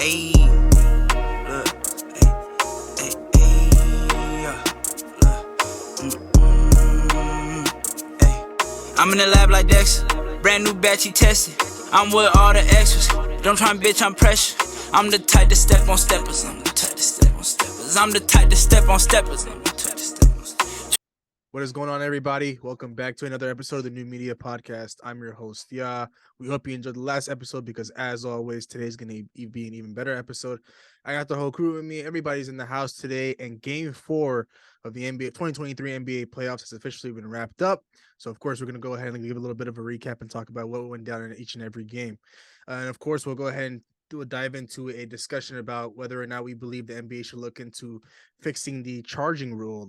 Ayy, look, yeah, ayy. I'm in the lab like Dexter, brand new batch he tested. I'm with all the extras, don't try and bitch, I'm pressure. I'm the type to step on steppers, I'm the type to step on steppers. I'm the type to step on steppers, I'm the type to step on steppers. What is going on, everybody? Welcome back to another episode of the New Media Podcast. I'm your host. Yeah, we hope you enjoyed the last episode because, as always, today's going to be an even better episode. I got the whole crew with me. Everybody's in the house today, and Game 4 of the NBA 2023 NBA playoffs has officially been wrapped up. So, of course, we're going to go ahead and give a little bit of a recap and talk about what went down in each and every game. And, of course, we'll go ahead and dive into a discussion about whether or not we believe the NBA should look into fixing the charge rule,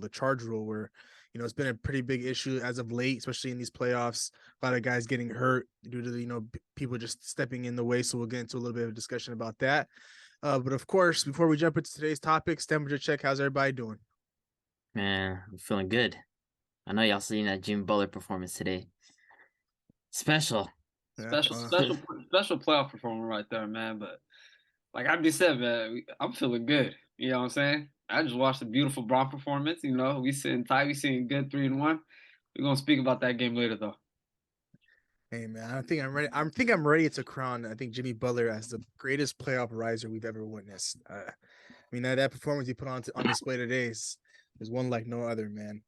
where it's been a pretty big issue as of late, especially in these playoffs. A lot of guys getting hurt due to people just stepping in the way. So we'll get into a little bit of a discussion about that. But of course, before we jump into today's topics, temperature check. How's everybody doing? Man, I'm feeling good. I know y'all seen that Jimmy Butler performance today. Special. Special playoff performance right there, man. But like I just said, man, I'm feeling good. You know what I'm saying? I just watched a beautiful Bron performance. We sitting tight. We sitting good 3-1. We're gonna speak about that game later, though. Hey man, I think I'm ready to crown Jimmy Butler as the greatest playoff riser we've ever witnessed. That performance he put on display today is one like no other, man.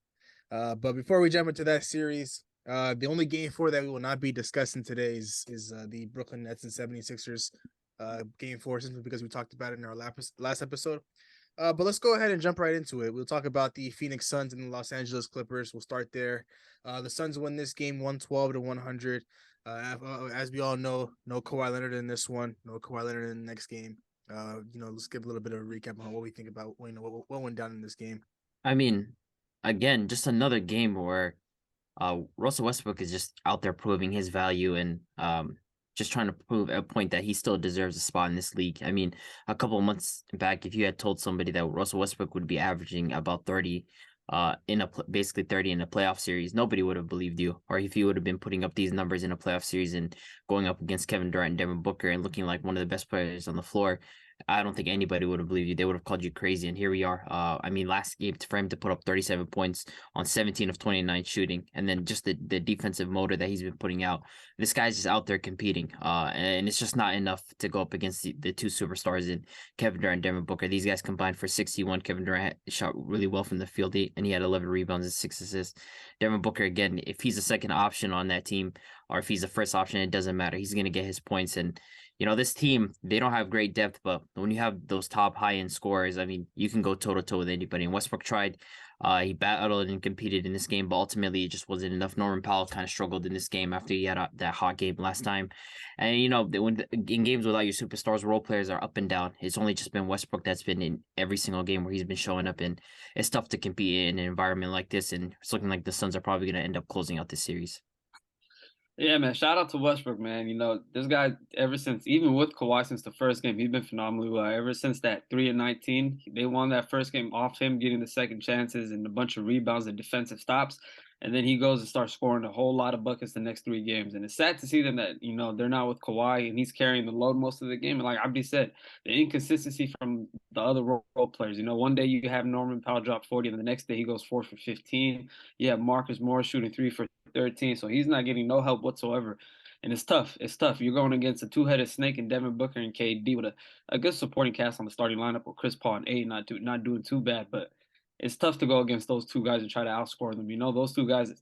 But before we jump into that series, the only game 4 that we will not be discussing today is the Brooklyn Nets and 76ers game 4, simply because we talked about it in our last episode. But let's go ahead and jump right into it. We'll talk about the Phoenix Suns and the Los Angeles Clippers. We'll start there. The Suns won this game 112-100. As we all know, no Kawhi Leonard in this one. No Kawhi Leonard in the next game. Let's give a little bit of a recap on what we think about what went down in this game. I mean, again, just another game where Russell Westbrook is just out there proving his value and just trying to prove a point that he still deserves a spot in this league. I mean, a couple of months back, if you had told somebody that Russell Westbrook would be averaging about 30 basically 30 in a playoff series, nobody would have believed you. Or if you would have been putting up these numbers in a playoff series and going up against Kevin Durant and Devin Booker and looking like one of the best players on the floor, I don't think anybody would have believed you. They would have called you crazy. And here we are. Last game for him to put up 37 points on 17 of 29 shooting, and then just the defensive motor that he's been putting out. This guy's just out there competing. And it's just not enough to go up against the two superstars in Kevin Durant and Devin Booker. These guys combined for 61. Kevin Durant shot really well from the field, and he had 11 rebounds and 6 assists. Devin Booker, again, if he's a second option on that team, or if he's the first option, it doesn't matter. He's going to get his points. And this team, they don't have great depth, but when you have those top high-end scorers, you can go toe-to-toe with anybody. And Westbrook tried. He battled and competed in this game, but ultimately it just wasn't enough. Norman Powell kind of struggled in this game after he had that hot game last time. And, in games without your superstars, role players are up and down. It's only just been Westbrook that's been in every single game where he's been showing up, and it's tough to compete in an environment like this, and it's looking like the Suns are probably going to end up closing out this series. Yeah, man. Shout out to Westbrook, man. This guy, even with Kawhi since the first game, he's been phenomenally well. Ever since that 3-19, they won that first game off him getting the second chances and a bunch of rebounds and defensive stops. And then he goes and starts scoring a whole lot of buckets the next 3 games. And it's sad to see them that, they're not with Kawhi and he's carrying the load most of the game. And like Abdi said, the inconsistency from the other role players. One day you have Norman Powell drop 40 and the next day he goes 4 for 15. You have Marcus Morris shooting 3 for 13. So he's not getting no help whatsoever. And it's tough. You're going against a two-headed snake in Devin Booker and KD with a good supporting cast on the starting lineup with Chris Paul and A not doing too bad. But it's tough to go against those two guys and try to outscore them. Those two guys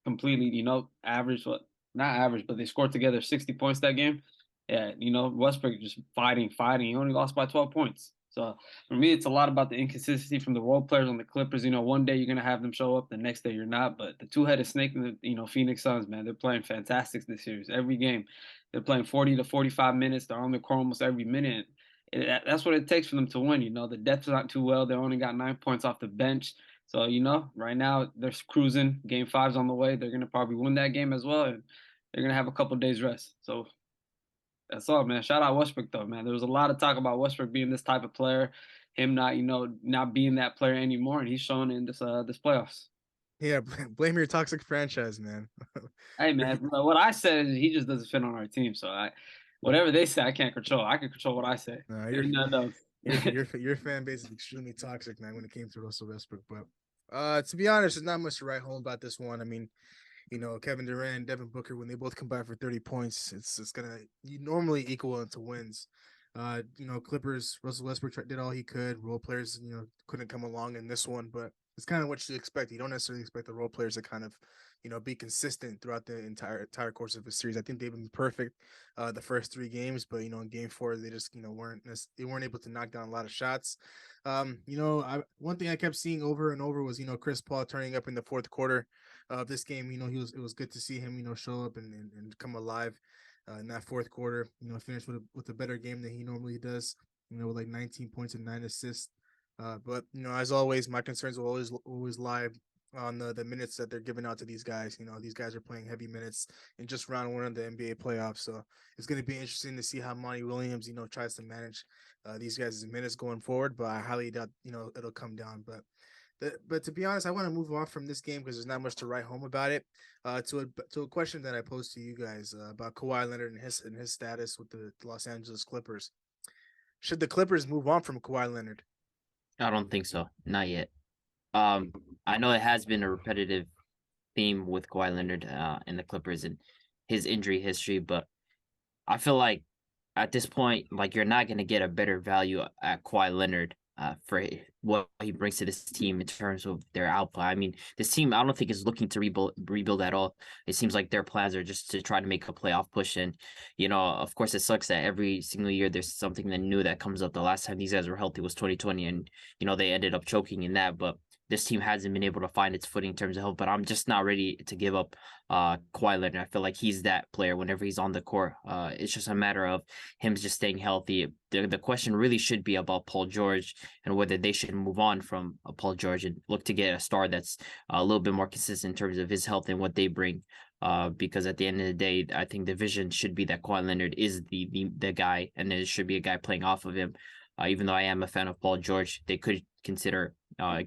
completely, average, not average, but they scored together 60 points that game. Yeah, Westbrook just fighting. He only lost by 12 points. So for me, it's a lot about the inconsistency from the role players on the Clippers. One day you're going to have them show up, the next day you're not. But the two-headed snake in the Phoenix Suns, man, they're playing fantastic this series. Every game, they're playing 40 to 45 minutes. They're on the court almost every minute. That's what it takes for them to win. The depth is not too well. They only got 9 points off the bench. So, right now they're cruising. Game 5's on the way. They're going to probably win that game as well. And they're going to have a couple days rest. So that's all, man. Shout out Westbrook, though, man. There was a lot of talk about Westbrook being this type of player, him not being that player anymore. And he's shown in this playoffs. Yeah, blame your toxic franchise, man. Hey, man, what I said is he just doesn't fit on our team. So whatever they say, I can't control. I can control what I say. Nah, And none else. your fan base is extremely toxic, man, when it came to Russell Westbrook. But to be honest, there's not much to write home about this one. I mean, Kevin Durant and Devin Booker, when they both combine for 30 points, it's gonna normally equal into wins. Clippers, Russell Westbrook did all he could. Role players, couldn't come along in this one, but it's kind of what you expect. You don't necessarily expect the role players to kind of, be consistent throughout the entire course of a series. I think they've been perfect the first 3 games, but in game 4 they just weren't able to knock down a lot of shots. One thing I kept seeing over and over was Chris Paul turning up in the fourth quarter of this game. It was good to see him show up and come alive in that fourth quarter. Finish with a better game than he normally does. With like 19 points and 9 assists. But as always, my concerns will always lie on the minutes that they're giving out to these guys. These guys are playing heavy minutes in just round 1 of the NBA playoffs. So it's going to be interesting to see how Monty Williams, tries to manage these guys' minutes going forward. But I highly doubt, it'll come down. But to be honest, I want to move on from this game because there's not much to write home about it. To a question that I posed to you guys about Kawhi Leonard and his status with the Los Angeles Clippers. Should the Clippers move on from Kawhi Leonard? I don't think so. Not yet. I know it has been a repetitive theme with Kawhi Leonard and the Clippers and his injury history, but I feel like at this point, like, you're not going to get a better value at Kawhi Leonard for what he brings to this team in terms of their output. I mean, this team, I don't think is looking to rebuild at all. It seems like their plans are just to try to make a playoff push. And, of course, it sucks that every single year there's something new that comes up. The last time these guys were healthy was 2020, and, they ended up choking in that. But this team hasn't been able to find its footing in terms of health, but I'm just not ready to give up Kawhi Leonard. I feel like he's that player whenever he's on the court. It's just a matter of him just staying healthy. The question really should be about Paul George and whether they should move on from Paul George and look to get a star that's a little bit more consistent in terms of his health and what they bring. Because at the end of the day, I think the vision should be that Kawhi Leonard is the guy, and there should be a guy playing off of him. Even though I am a fan of Paul George, they could consider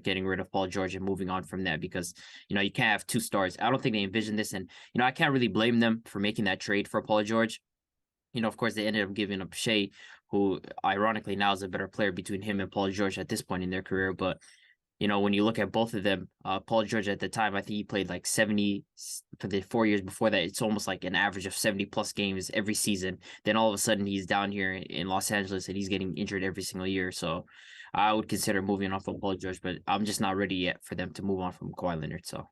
getting rid of Paul George and moving on from that because, you can't have 2 stars. I don't think they envisioned this. And, I can't really blame them for making that trade for Paul George. Of course, they ended up giving up Shea, who ironically now is a better player between him and Paul George at this point in their career. But, when you look at both of them, Paul George at the time, I think he played like 70 for the 4 years before that. It's almost like an average of 70 plus games every season. Then all of a sudden he's down here in Los Angeles and he's getting injured every single year. So I would consider moving on from Paul George, but I'm just not ready yet for them to move on from Kawhi Leonard. So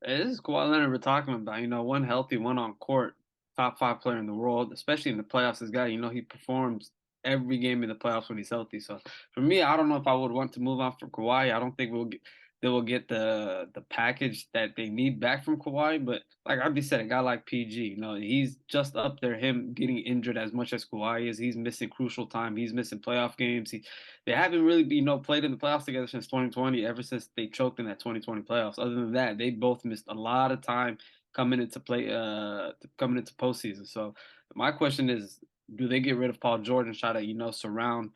This is Kawhi Leonard we're talking about. One healthy, one on court, top 5 player in the world, especially in the playoffs. This guy, he performs every game in the playoffs when he's healthy. So for me, I don't know if I would want to move on from Kawhi. I don't think they will get the package that they need back from Kawhi. But like I'd said, a guy like PG, he's just up there. Him getting injured as much as Kawhi is, he's missing crucial time. He's missing playoff games. They haven't really played in the playoffs together since 2020. Ever since they choked in that 2020 playoffs. Other than that, they both missed a lot of time coming into postseason. So my question is, do they get rid of Paul George and try to surround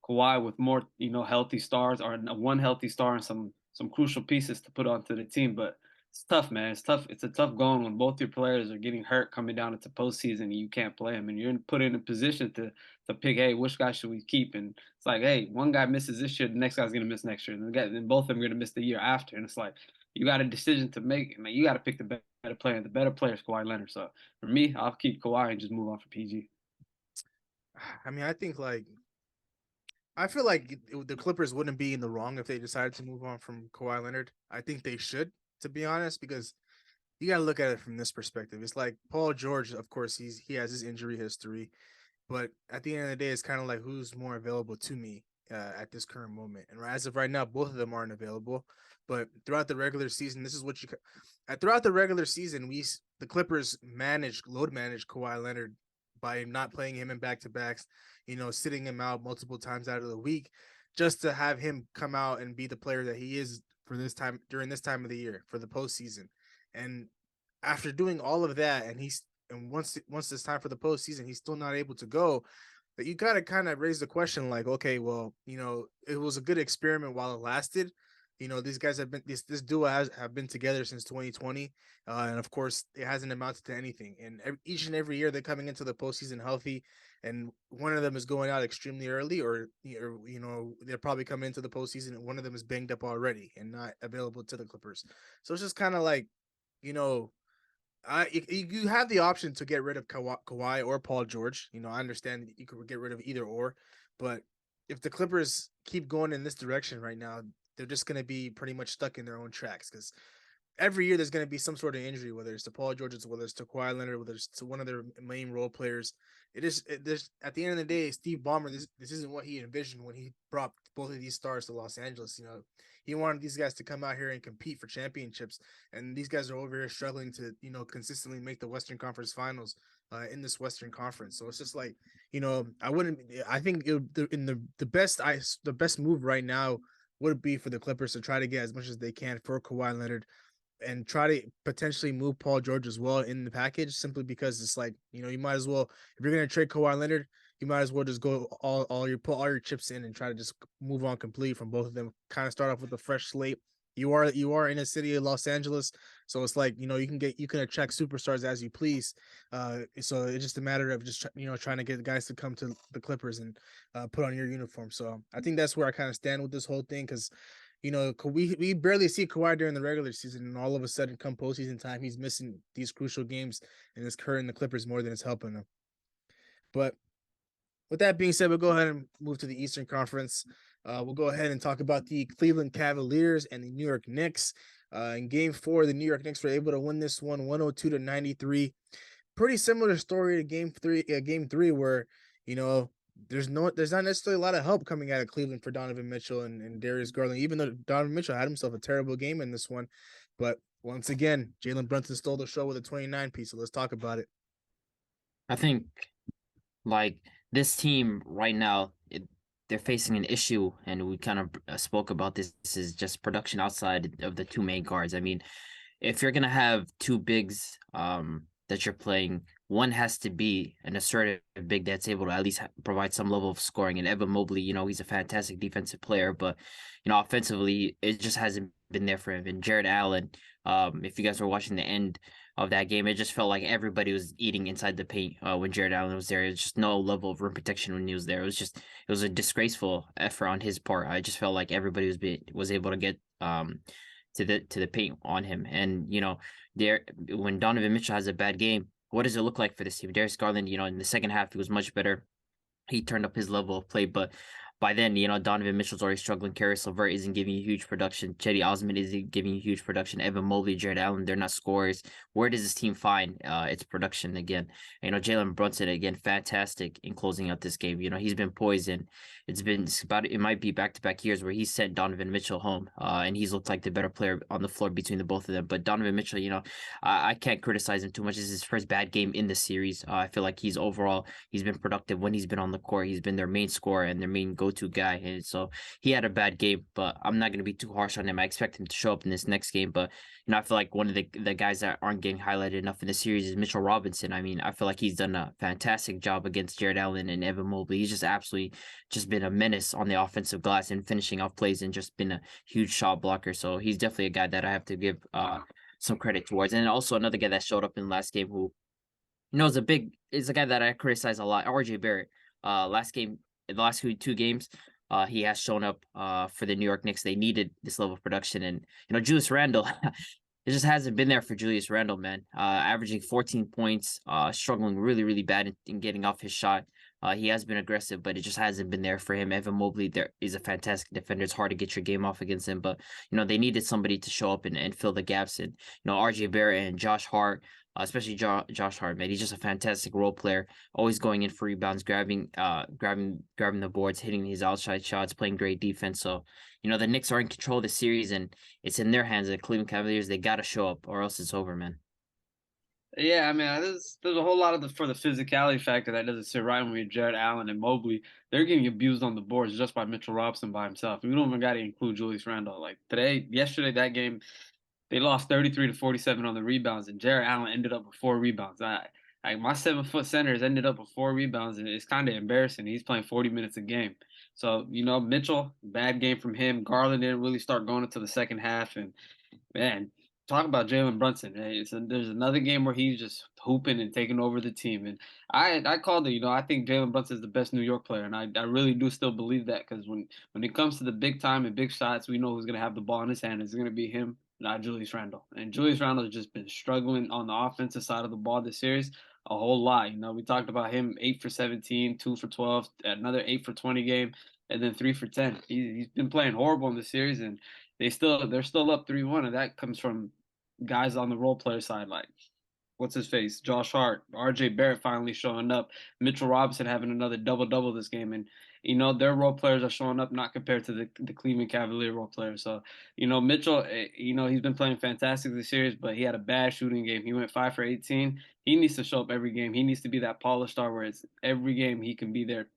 Kawhi with more healthy stars, or one healthy star and some crucial pieces to put onto the team? But it's tough, man. It's tough. It's a tough going when both your players are getting hurt coming down into postseason and you can't play them, and you're put in a position to pick, hey, which guy should we keep? And it's like, hey, one guy misses this year, the next guy's gonna miss next year, and then both of them are gonna miss the year after. And it's like, you got a decision to make. Man, you got to pick the better player, and the better player is Kawhi Leonard. So for me, I'll keep Kawhi and just move on for PG. I mean, I feel like the Clippers wouldn't be in the wrong if they decided to move on from Kawhi Leonard. I think they should, to be honest, because you got to look at it from this perspective. It's like Paul George, of course, he has his injury history, but at the end of the day, it's kind of like who's more available to me at this current moment. And as of right now, both of them aren't available. But throughout the regular season, this is what throughout the regular season, the Clippers load managed Kawhi Leonard by not playing him in back-to-backs, sitting him out multiple times out of the week, just to have him come out and be the player that he is for this time, during this time of the year, for the postseason. And after doing all of that, and once it's time for the postseason, he's still not able to go. But you gotta kind of raise the question, like, okay, well, it was a good experiment while it lasted. these guys have been this duo have been together since 2020, and of course it hasn't amounted to anything. And each and every year they're coming into the postseason healthy, and one of them is going out extremely early, or they're probably coming into the postseason and one of them is banged up already and not available to the Clippers. So it's just kind of like, you know, you have the option to get rid of Kawhi or Paul George. I understand you could get rid of either or, but if the Clippers keep going in this direction right now, they're just going to be pretty much stuck in their own tracks because every year there's going to be some sort of injury, whether it's to Paul George, whether it's to Kawhi Leonard, whether it's to one of their main role players. There's at the end of the day, Steve Ballmer, this isn't what he envisioned when he brought both of these stars to Los Angeles. He wanted these guys to come out here and compete for championships, and these guys are over here struggling to consistently make the Western Conference Finals in this Western Conference. So it's just like, I think the best move right now would be for the Clippers to try to get as much as they can for Kawhi Leonard and try to potentially move Paul George as well in the package, simply because it's like, you might as well, if you're going to trade Kawhi Leonard, you might as well just go put all your chips in and try to just move on completely from both of them. Kind of start off with a fresh slate. You are in a city of Los Angeles, so it's like, you can attract superstars as you please. So it's just a matter of just trying to get guys to come to the Clippers and put on your uniform. So I think that's where I kind of stand with this whole thing, because we barely see Kawhi during the regular season, and all of a sudden, come postseason time, he's missing these crucial games, and it's hurting the Clippers more than it's helping them. But with that being said, we'll go ahead and move to the Eastern Conference. We'll go ahead and talk about the Cleveland Cavaliers and the New York Knicks. In Game 4, the New York Knicks were able to win this one 102-93. Pretty similar story to Game 3, where there's not necessarily a lot of help coming out of Cleveland for Donovan Mitchell and Darius Garland, even though Donovan Mitchell had himself a terrible game in this one. But once again, Jalen Brunson stole the show with a 29 piece. So let's talk about it. I think like this team right now, they're facing an issue, and we kind of spoke about this. This is just production outside of the two main guards. I mean, if you're gonna have two bigs that you're playing, one has to be an assertive big that's able to at least provide some level of scoring. And Evan Mobley, he's a fantastic defensive player, but offensively, it just hasn't been there for him. And Jared Allen, if you guys were watching the end of that game, it just felt like everybody was eating inside the paint when Jared Allen was there. It was just no level of rim protection when he was there. It was a disgraceful effort on his part. I just felt like everybody was able to get to the paint on him. And there, when Donovan Mitchell has a bad game, what does it look like for this team? Darius Garland, in the second half, he was much better. He turned up his level of play, but by then, Donovan Mitchell's already struggling. Karis LeVert isn't giving you huge production. Cedi Osman isn't giving you huge production. Evan Mobley, Jared Allen, they're not scorers. Where does this team find its production again? Jalen Brunson, again, fantastic in closing out this game. He's been poised, and it might be back-to-back years where he sent Donovan Mitchell home, and he's looked like the better player on the floor between the both of them. But Donovan Mitchell, I can't criticize him too much. This is his first bad game in the series. I feel like he's been productive when he's been on the court. He's been their main scorer and their main go-to guy, and so he had a bad game, but I'm not going to be too harsh on him. I expect him to show up in this next game, but I feel like one of the guys that aren't getting highlighted enough in the series is Mitchell Robinson. I mean, I feel like he's done a fantastic job against Jared Allen and Evan Mobley. He's just absolutely just been a menace on the offensive glass and finishing off plays, and just been a huge shot blocker. So he's definitely a guy that I have to give some credit towards. And also another guy that showed up in the last game who is a guy that I criticize a lot, RJ Barrett. In the last two games, he has shown up for the New York Knicks. They needed this level of production, and Julius Randle, it just hasn't been there for Julius Randle, man. Averaging 14 points, struggling really, really bad in getting off his shot. He has been aggressive, but it just hasn't been there for him. Evan Mobley, there is a fantastic defender. It's hard to get your game off against him, but they needed somebody to show up and fill the gaps. And RJ Barrett and Josh Hart, especially Josh Hart, man, he's just a fantastic role player. Always going in for rebounds, grabbing the boards, hitting his outside shots, playing great defense. So the Knicks are in control of the series, and it's in their hands. The Cleveland Cavaliers, they got to show up, or else it's over, man. Yeah, I mean, there's a whole lot of for the physicality factor that doesn't sit right with Jared Allen and Mobley. They're getting abused on the boards just by Mitchell Robinson by himself. We don't even got to include Julius Randle. Like yesterday, that game, they lost 33-47 on the rebounds, and Jared Allen ended up with 4 rebounds. Like my 7-foot center has ended up with 4 rebounds, and it's kind of embarrassing. He's playing 40 minutes a game. So, Mitchell, bad game from him. Garland didn't really start going into the second half, and man, talk about Jalen Brunson. Hey, there's another game where he's just hooping and taking over the team. And I called it. I think Jalen Brunson is the best New York player, and I really do still believe that because when it comes to the big time and big shots, we know who's gonna have the ball in his hand. It's gonna be him, not Julius Randle. And Julius Randle has just been struggling on the offensive side of the ball this series a whole lot. We talked about him 8 for 17, 2 for 12, another 8 for 20 game, and then 3 for 10. He's been playing horrible in the series, and they're still up 3-1, and that comes from guys on the role player side like what's his face, Josh Hart, R.J. Barrett finally showing up, Mitchell Robinson having another double this game, and their role players are showing up not compared to the Cleveland Cavalier role players. So Mitchell, he's been playing fantastic this series, but he had a bad shooting game. He went 5 for 18. He needs to show up every game. He needs to be that polished star where it's every game he can be their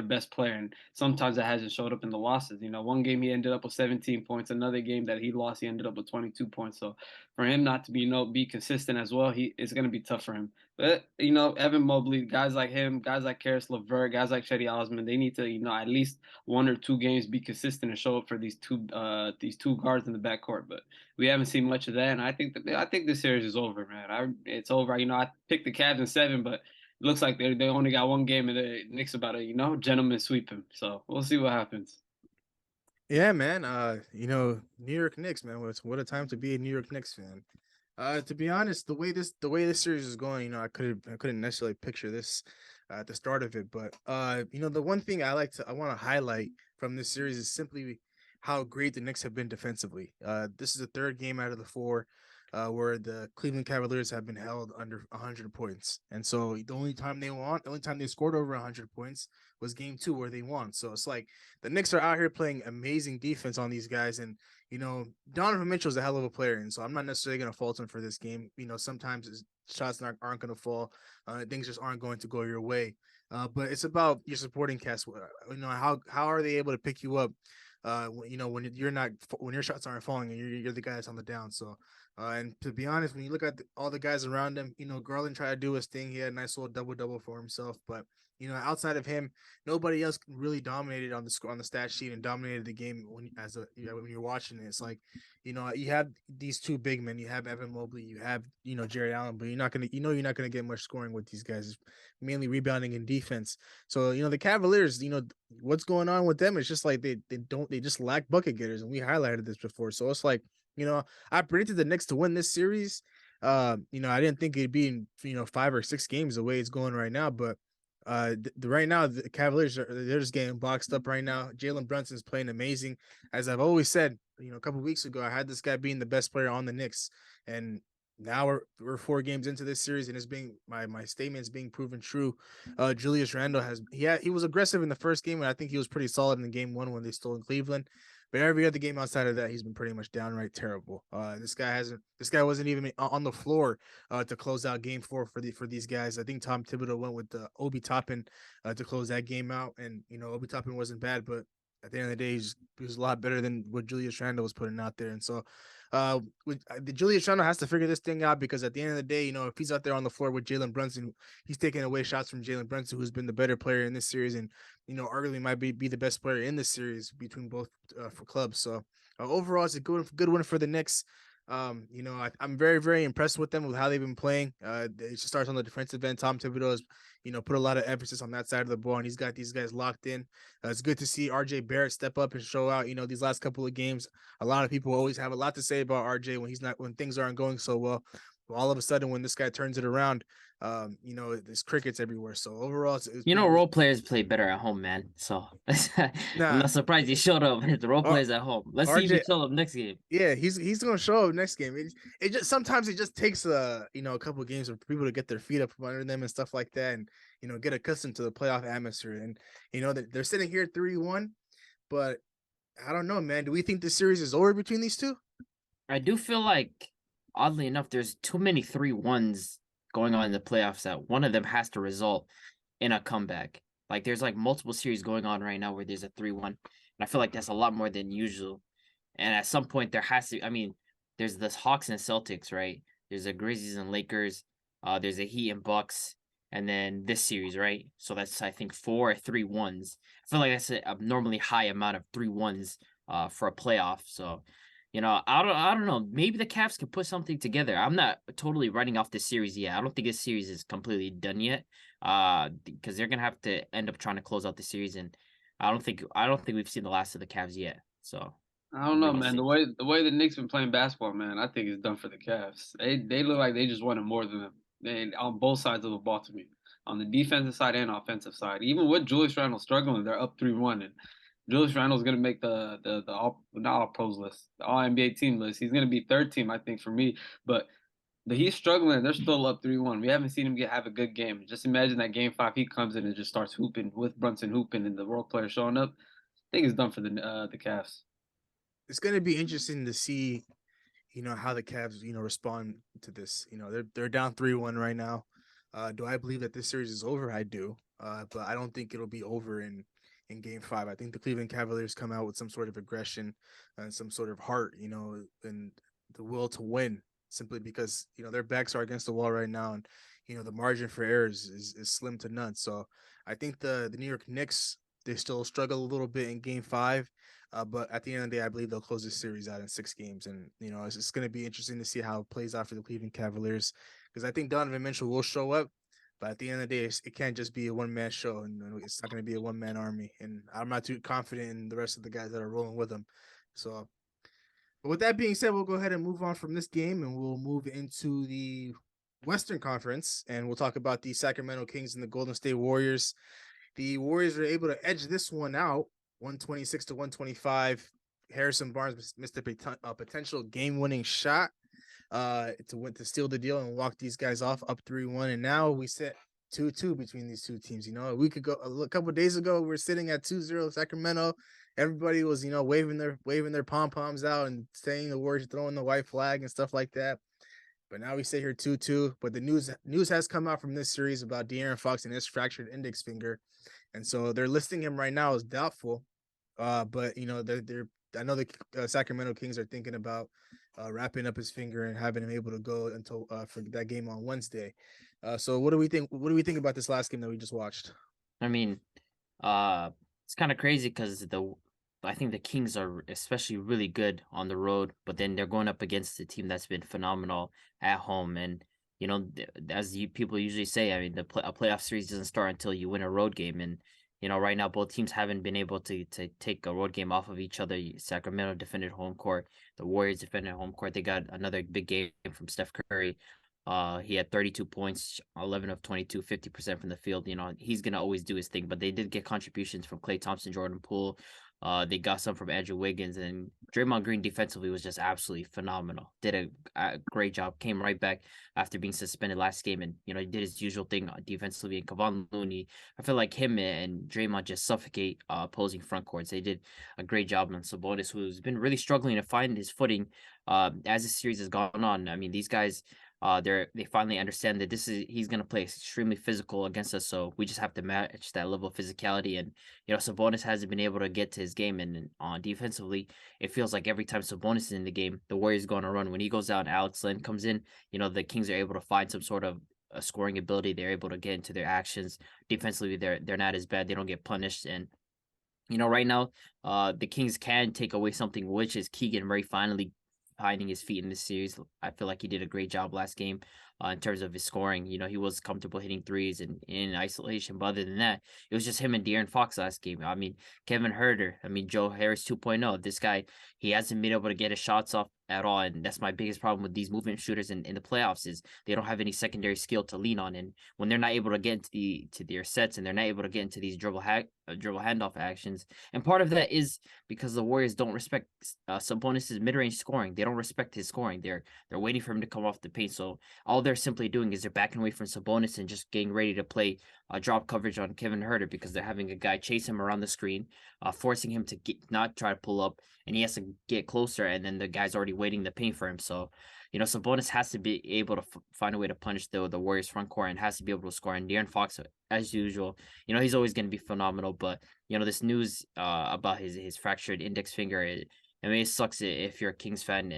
best player. And sometimes that hasn't showed up in the losses. One game he ended up with 17 points. Another game that he lost, he ended up with 22 points. So for him not to be consistent as well, it's going to be tough for him. But Evan Mobley, guys like him, guys like Karis LeVert, guys like Cedi Osman, they need to at least 1 or 2 games be consistent and show up for these two guards in the backcourt. But we haven't seen much of that, and I think this series is over, man. It's over. I picked the Cavs in 7, but it looks like they only got 1 game, and the Knicks about to gentlemen sweep him. So we'll see what happens. Yeah, man. New York Knicks, man. What a time to be a New York Knicks fan. To be honest, the way this series is going, I couldn't necessarily picture this at the start of it, but the one thing I want to highlight from this series is simply how great the Knicks have been defensively. This is the 3rd game out of the 4 where the Cleveland Cavaliers have been held under 100 points. And so the only time they scored over 100 points was game 2 where they won. So it's like the Knicks are out here playing amazing defense on these guys. And, Donovan Mitchell's a hell of a player. And so I'm not necessarily going to fault him for this game. Sometimes his shots aren't going to fall. Things just aren't going to go your way. But it's about your supporting cast. How are they able to pick you up? When your shots aren't falling and you're the guy that's on the down. So, and to be honest, when you look at all the guys around him, Garland tried to do his thing. He had a nice little double for himself, but outside of him, nobody else really dominated on the stat sheet and dominated the game when you're watching it. It's like, you have these 2 big men. You have Evan Mobley, you have Jared Allen, but you're not gonna get much scoring with these guys. It's mainly rebounding and defense. So the Cavaliers, what's going on with them? It's just like they just lack bucket getters, and we highlighted this before. So it's like, I predicted the Knicks to win this series. I didn't think it'd be in 5 or 6 games the way it's going right now, but right now the Cavaliers they're just getting boxed up right now. Jalen Brunson's playing amazing. As I've always said, a couple of weeks ago, I had this guy being the best player on the Knicks, and now we're 4 games into this series, and it's being my statement is being proven true. Julius Randle he was aggressive in the first game, and I think he was pretty solid in the game 1 when they stole in Cleveland. But every other game outside of that, he's been pretty much downright terrible. This guy wasn't even on the floor to close out game 4 for these guys. I think Tom Thibodeau went with Obi Toppin to close that game out, and Obi Toppin wasn't bad, but at the end of the day, he was a lot better than what Julius Randle was putting out there. And so, the Julius Randle has to figure this thing out, because at the end of the day, if he's out there on the floor with Jalen Brunson, he's taking away shots from Jalen Brunson, who's been the better player in this series, and arguably might be the best player in this series between both for clubs. So overall, it's a good win for the Knicks. I'm very, very impressed with them with how they've been playing. It just starts on the defensive end. Tom Thibodeau has, put a lot of emphasis on that side of the ball, and he's got these guys locked in. It's good to see RJ Barrett step up and show out. These last couple of games, a lot of people always have a lot to say about RJ when things aren't going so well. All of a sudden, when this guy turns it around, there's crickets everywhere. So overall, role players play better at home, man. So I'm not surprised he showed up. The role players at home. Let's see if he shows up next game. Yeah, he's gonna show up next game. It just sometimes it just takes a couple of games for people to get their feet up from under them and stuff like that, and get accustomed to the playoff atmosphere. And they're sitting here 3-1, but I don't know, man. Do we think the series is over between these two? I do feel like, oddly enough, there's too many 3-1s going on in the playoffs that one of them has to result in a comeback. Like there's like multiple series going on right now where there's a 3-1, and I feel like that's a lot more than usual. And at some point there has to, there's this Hawks and Celtics, right? There's the Grizzlies and Lakers. There's a Heat and Bucks, and then this series, right? So that's, I think, 4 3-1s. I feel like that's a abnormally high amount of 3-1s for a playoff. So, I don't know. Maybe the Cavs can put something together. I'm not totally writing off this series yet. I don't think this series is completely done yet. Because they're gonna have to end up trying to close out the series, and I don't think we've seen the last of the Cavs yet. So I don't know, really man. see. The way the Knicks been playing basketball, man, I think it's done for the Cavs. They look like they just wanted more than them. They on both sides of the ball to me, on the defensive side and offensive side. Even with Julius Randle struggling, they're up 3-1, and Julius Randle's gonna make the all, not all pros list, the All NBA team list. He's gonna be third team, I think, for me. But he's struggling. They're still up 3-1. We haven't seen him have a good game. Just imagine that game 5 he comes in and just starts hooping with Brunson hooping and the role player showing up. I think it's done for the Cavs. It's going to be interesting to see, how the Cavs, respond to this. They're down 3-1 right now. Do I believe that this series is over? I do. But I don't think it'll be over in game 5. I think the Cleveland Cavaliers come out with some sort of aggression and some sort of heart, and the will to win, simply because, their backs are against the wall right now, and, the margin for errors is slim to none. So I think the New York Knicks, they still struggle a little bit in game 5. But at the end of the day, I believe they'll close this series out in 6 games. And, it's going to be interesting to see how it plays out for the Cleveland Cavaliers, because I think Donovan Mitchell will show up. But at the end of the day, it can't just be a one-man show, and it's not going to be a one-man army. And I'm not too confident in the rest of the guys that are rolling with him. So, but with that being said, we'll go ahead and move on from this game, and we'll move into the Western Conference, and we'll talk about the Sacramento Kings and the Golden State Warriors. The Warriors were able to edge this one out, 126-125. Harrison Barnes missed a potential game-winning shot to steal the deal and walk these guys off up 3-1. And now we sit 2-2 between these two teams. A couple of days ago, we were sitting at 2-0 Sacramento. Everybody was, waving their pom-poms out and saying the words, throwing the white flag and stuff like that. But now we sit here 2-2. But the news has come out from this series about De'Aaron Fox and his fractured index finger. And so they're listing him right now as doubtful. But I know the Sacramento Kings are thinking about wrapping up his finger and having him able to go until for that game on Wednesday. So what do we think? What do we think about this last game that we just watched? I mean, it's kind of crazy because I think the Kings are especially really good on the road, but then they're going up against a team that's been phenomenal at home. And as people usually say, I mean, a playoff series doesn't start until you win a road game. And right now both teams haven't been able to take a road game off of each other. Sacramento defended home court. The Warriors defended home court. They got another big game from Steph Curry. He had 32 points, 11 of 22, 50% from the field. He's going to always do his thing, but they did get contributions from Klay Thompson, Jordan Poole. They got some from Andrew Wiggins, and Draymond Green defensively was just absolutely phenomenal. Did a great job. Came right back after being suspended last game, and he did his usual thing defensively. And Kevon Looney, I feel like him and Draymond just suffocate opposing front courts. They did a great job on Sabonis, who's been really struggling to find his footing as the series has gone on. I mean, these guys. They finally understand that he's gonna play extremely physical against us, so we just have to match that level of physicality. And Sabonis hasn't been able to get to his game, and on defensively, it feels like every time Sabonis is in the game, the Warriors go on a run. When he goes out and Alex Len comes in, the Kings are able to find some sort of a scoring ability. They're able to get into their actions defensively. They're not as bad. They don't get punished. And right now, the Kings can take away something, which is Keegan Murray finally finding his feet in this series. I feel like he did a great job last game in terms of his scoring. He was comfortable hitting threes and in isolation, but other than that, it was just him and De'Aaron Fox last game. I mean, Kevin Huerter, Joe Harris 2.0. This guy, he hasn't been able to get his shots off at all, and that's my biggest problem with these movement shooters in the playoffs is they don't have any secondary skill to lean on, and when they're not able to get into their sets and they're not able to get into these dribble handoff actions, and part of that is because the Warriors don't respect Sabonis' mid-range scoring. They don't respect his scoring. They're waiting for him to come off the paint, so all they're simply doing is they're backing away from Sabonis and just getting ready to play drop coverage on Kevin Huerter because they're having a guy chase him around the screen, forcing him to not try to pull up, and he has to get closer, and then the guy's already waiting the paint for him. So, Sabonis has to be able to find a way to punish the Warriors front court and has to be able to score. And De'Aaron Fox, as usual, he's always going to be phenomenal. But this news about his fractured index finger, it sucks if you're a Kings fan.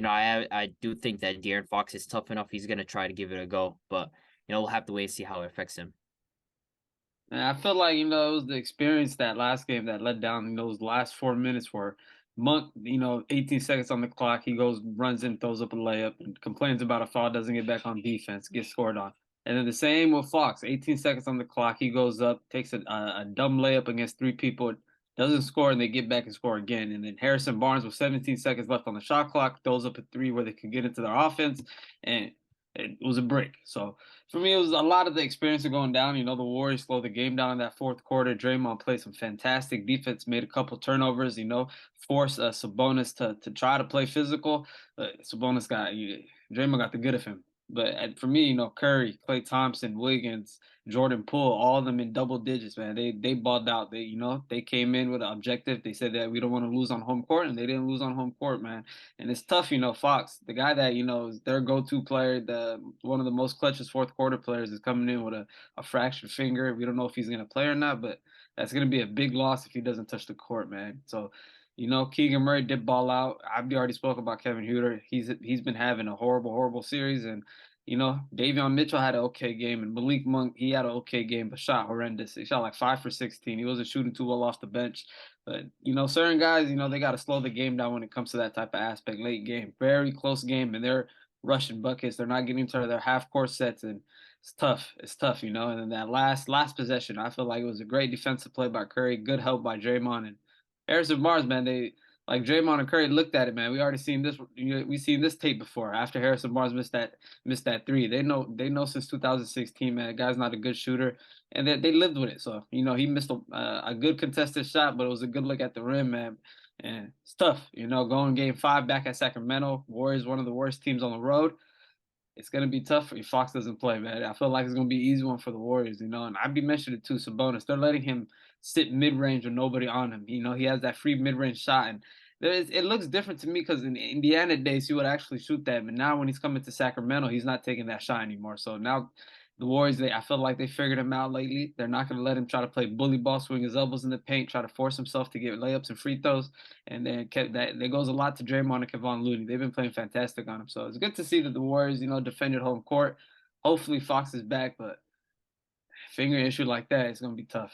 I do think that De'Aaron Fox is tough enough. He's gonna try to give it a go, but we'll have to wait and see how it affects him. And I feel like, it was the experience that last game that led down in those last 4 minutes where Monk, 18 seconds on the clock, he goes, runs in, throws up a layup, and complains about a foul, doesn't get back on defense, gets scored on. And then the same with Fox, 18 seconds on the clock, he goes up, takes a dumb layup against three people, doesn't score, and they get back and score again. And then Harrison Barnes with 17 seconds left on the shot clock, throws up a three where they could get into their offense, and it was a break. So for me, it was a lot of the experience of going down. The Warriors slowed the game down in that fourth quarter. Draymond played some fantastic defense, made a couple turnovers, forced Sabonis to try to play physical. Sabonis Draymond got the good of him. But for me, Curry, Klay Thompson, Wiggins, Jordan Poole, all of them in double digits, man. They balled out. They came in with an objective. They said that we don't want to lose on home court, and they didn't lose on home court, man. And it's tough, Fox, the guy that, is their go-to player, one of the most clutchest fourth quarter players, is coming in with a fractured finger. We don't know if he's going to play or not, but that's going to be a big loss if he doesn't touch the court, man. So, Keegan Murray did ball out. I've already spoke about Kevin Huerter. He's been having a horrible, horrible series. And, Davion Mitchell had an okay game. And Malik Monk, he had an okay game, but shot horrendous. He shot like 5 for 16. He wasn't shooting too well off the bench. But, certain guys, they got to slow the game down when it comes to that type of aspect. Late game, very close game, and they're rushing buckets. They're not getting to their half-court sets, and it's tough. It's tough, And then that last possession, I feel like it was a great defensive play by Curry, good help by Draymond. And Harrison Barnes, man, like Draymond and Curry looked at it, man. We already seen this. We seen this tape before. After Harrison Barnes missed that three, they know since 2016, man. The guy's not a good shooter, and they lived with it. So he missed a good contested shot, but it was a good look at the rim, man. And it's tough, going game 5 back at Sacramento. Warriors, one of the worst teams on the road. It's gonna be tough if Fox doesn't play, man. I feel like it's gonna be an easy one for the Warriors, And I'd be mentioning it too, Sabonis. They're letting him sit mid range with nobody on him. He has that free mid range shot, and it looks different to me because in Indiana days he would actually shoot that, but now when he's coming to Sacramento, he's not taking that shot anymore. So now the Warriors, I feel like they figured him out lately. They're not going to let him try to play bully ball, swing his elbows in the paint, try to force himself to get layups and free throws. And then there goes a lot to Draymond and Kevon Looney. They've been playing fantastic on him. So it's good to see that the Warriors, defended home court. Hopefully Fox is back, but finger issue like that, it's going to be tough.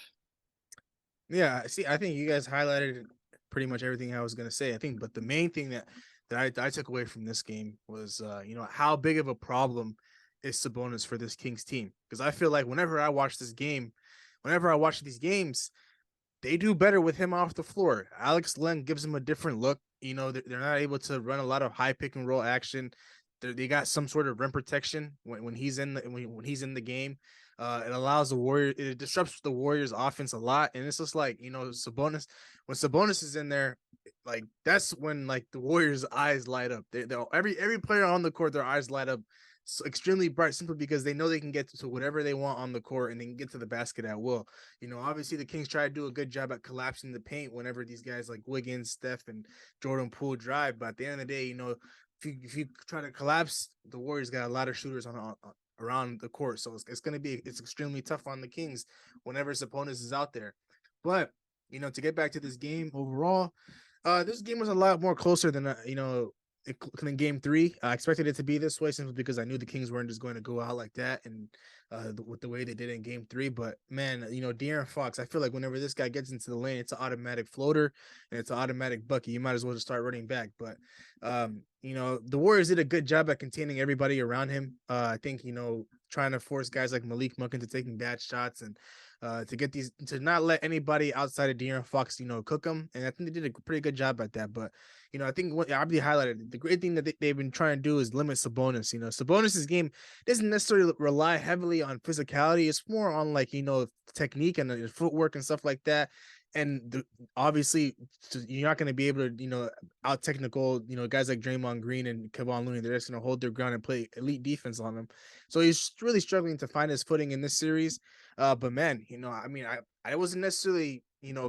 Yeah, see, I think you guys highlighted pretty much everything I was gonna say. I think, but the main thing that I took away from this game was, how big of a problem is Sabonis for this Kings team? Because I feel like whenever I watch these games, they do better with him off the floor. Alex Len gives him a different look. They're not able to run a lot of high pick and roll action. They got some sort of rim protection when he's in the game. It allows the Warriors. It disrupts the Warriors' offense a lot, and it's just like Sabonis. When Sabonis is in there, like that's when like the Warriors' eyes light up. Every player on the court, their eyes light up so extremely bright, simply because they know they can get to whatever they want on the court and they can get to the basket at will. Obviously the Kings try to do a good job at collapsing the paint whenever these guys like Wiggins, Steph, and Jordan Poole drive. But at the end of the day, if you try to collapse, the Warriors got a lot of shooters on around the court, so it's extremely tough on the Kings whenever Sabonis is out there. But to get back to this game overall, this game was a lot more closer than in game 3. I expected it to be this way simply because I knew the Kings weren't just going to go out like that and with the way they did in game 3. But man, De'Aaron Fox, I feel like whenever this guy gets into the lane, it's an automatic floater and it's an automatic bucket. You might as well just start running back. But the Warriors did a good job at containing everybody around him. I think trying to force guys like Malik Monk into taking bad shots and to not let anybody outside of De'Aaron Fox cook them. And I think they did a pretty good job at that. But I think what Abdi highlighted, the great thing that they've been trying to do is limit Sabonis. Sabonis's game doesn't necessarily rely heavily on physicality. It's more on technique and footwork and stuff like that. And obviously you're not going to be able to, out technical, guys like Draymond Green and Kevon Looney. They're just going to hold their ground and play elite defense on them. So he's really struggling to find his footing in this series. But man, I wasn't necessarily,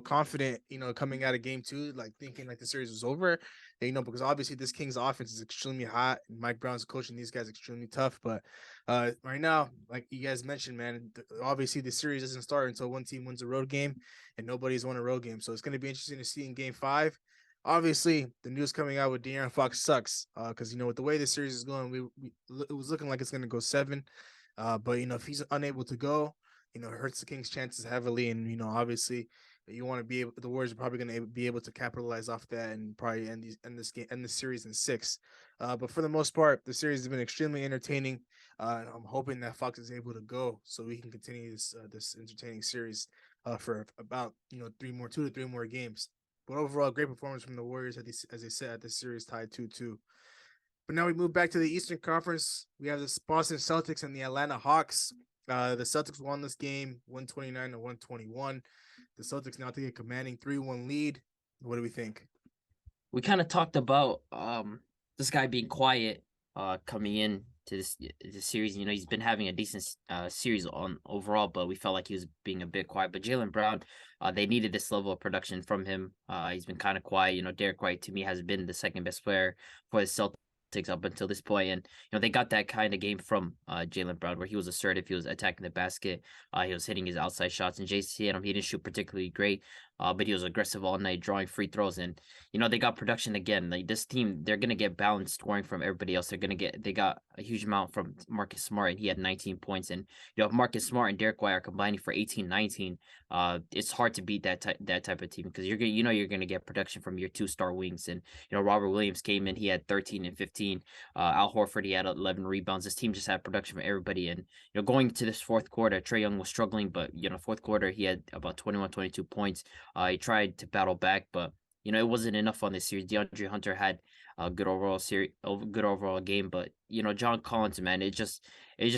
confident, coming out of game 2, like thinking like the series was over, because obviously this Kings offense is extremely hot and Mike Brown's coaching these guys extremely tough. But right now, like you guys mentioned, man, obviously the series doesn't start until one team wins a road game and nobody's won a road game. So it's going to be interesting to see in game 5 obviously the news coming out with De'Aaron Fox sucks. Because with the way this series is going, it was looking like it's gonna go 7. But if he's unable to go, it hurts the Kings' chances heavily. And obviously, you want to be able. The Warriors are probably going to be able to capitalize off that and probably end this series in 6. But for the most part, the series has been extremely entertaining. And I'm hoping that Fox is able to go so we can continue this entertaining series for about 2 to 3 more games. But overall, great performance from the Warriors as they sit at the series tied 2-2. But now we move back to the Eastern Conference. We have the Boston Celtics and the Atlanta Hawks. The Celtics won this game 129 to 121. The Celtics now take a commanding 3-1 lead. What do we think? We kind of talked about this guy being quiet coming in to this series. He's been having a decent series on overall, but we felt like he was being a bit quiet. But Jaylen Brown, they needed this level of production from him. He's been kind of quiet. Derek White to me has been the second best player for the Celtics up until this point, and they got that kind of game from Jaylen Brown, where he was assertive, he was attacking the basket, he was hitting his outside shots. And Jason Tatum, he didn't shoot particularly great, but he was aggressive all night, drawing free throws. And they got production again. Like, this team, they're gonna get balanced scoring from everybody else. They got a huge amount from Marcus Smart, and he had 19 points. And if Marcus Smart and Derek White are combining for 18-19, it's hard to beat that type of team, because you're gonna get production from your 2-star wings. And Robert Williams came in, he had 13 and 15. Al Horford, he had 11 rebounds. This team just had production from everybody. And going to this fourth quarter, Trae Young was struggling, but fourth quarter he had about 21, 22 points. He tried to battle back, but it wasn't enough on this series. DeAndre Hunter had a good overall game, but John Collins, man, it just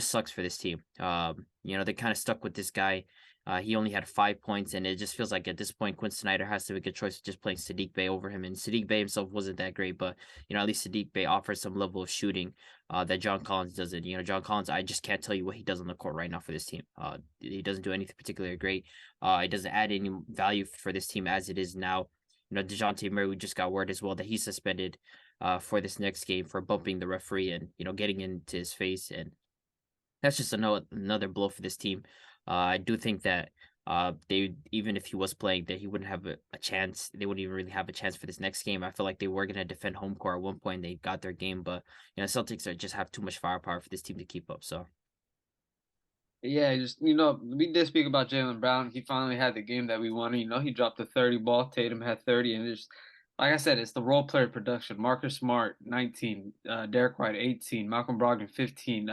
sucks for this team. They kind of stuck with this guy. He only had 5 points, and it just feels like at this point, Quinn Snyder has to make a choice of just playing Sadiq Bey over him. And Sadiq Bey himself wasn't that great, but at least Sadiq Bey offers some level of shooting that John Collins doesn't. John Collins, I just can't tell you what he does on the court right now for this team. He doesn't do anything particularly great. He doesn't add any value for this team as it is now. DeJounte Murray, we just got word as well that he's suspended for this next game for bumping the referee and getting into his face, and that's just another blow for this team. I do think that they, even if he was playing, that he wouldn't have a chance. They wouldn't even really have a chance for this next game. I feel like they were gonna defend home court at one point. They got their game, but Celtics just have too much firepower for this team to keep up. So Yeah, just we did speak about Jaylen Brown. He finally had the game that we wanted. He dropped a 30 ball. Tatum had 30, and just like I said, it's the role player production. Marcus Smart 19, Derek White 18, Malcolm Brogdon 15,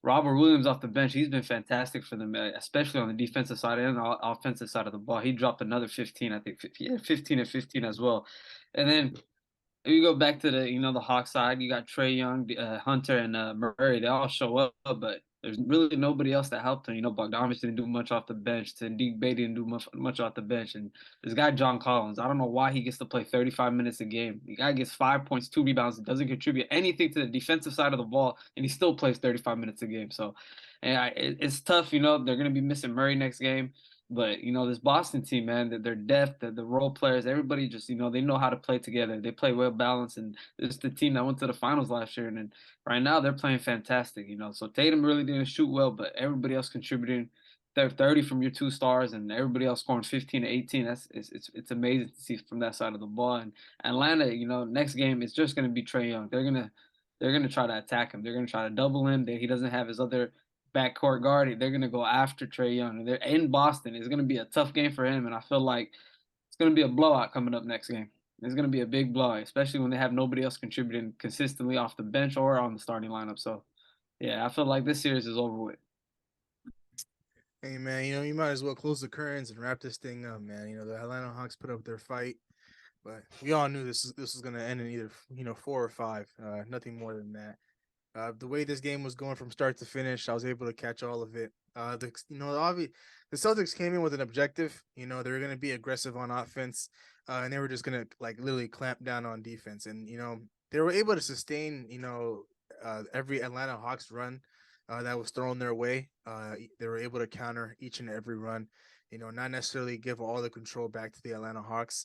Robert Williams off the bench. He's been fantastic for them, especially on the defensive side and the offensive side of the ball. He dropped another 15, I think. Yeah, 15 and 15 as well. And then if you go back to the Hawk side, you got Trae Young, Hunter, and Murray. They all show up, but there's really nobody else that helped him. Bogdanovich didn't do much off the bench. Sadiq Bey didn't do much off the bench. And this guy, John Collins, I don't know why he gets to play 35 minutes a game. The guy gets 5 points, 2 rebounds, doesn't contribute anything to the defensive side of the ball, and he still plays 35 minutes a game. So, and it's tough. They're going to be missing Murray next game. But this Boston team, man, they're depth, the role players, everybody just they know how to play together. They play well balanced, and it's the team that went to the finals last year, and then right now they're playing fantastic. So Tatum really didn't shoot well, but everybody else contributing. They're 30 from your 2 stars, and everybody else scoring 15 to 18. It's amazing to see from that side of the ball. And Atlanta, next game it's just going to be Trae Young. They're gonna try to attack him. They're gonna try to double him. He doesn't have his other backcourt guard. They're gonna go after Trae Young. They're in Boston. It's gonna be a tough game for him, and I feel like it's gonna be a blowout coming up next game. It's gonna be a big blowout, especially when they have nobody else contributing consistently off the bench or on the starting lineup. So, yeah, I feel like this series is over with. Hey man, you might as well close the curtains and wrap this thing up, man. The Atlanta Hawks put up their fight, but we all knew this was gonna end in either 4 or 5, nothing more than that. The way this game was going from start to finish, I was able to catch all of it. The Celtics came in with an objective. They were going to be aggressive on offense, and they were just going to literally clamp down on defense. And they were able to sustain every Atlanta Hawks run that was thrown their way. They were able to counter each and every run. Not necessarily give all the control back to the Atlanta Hawks,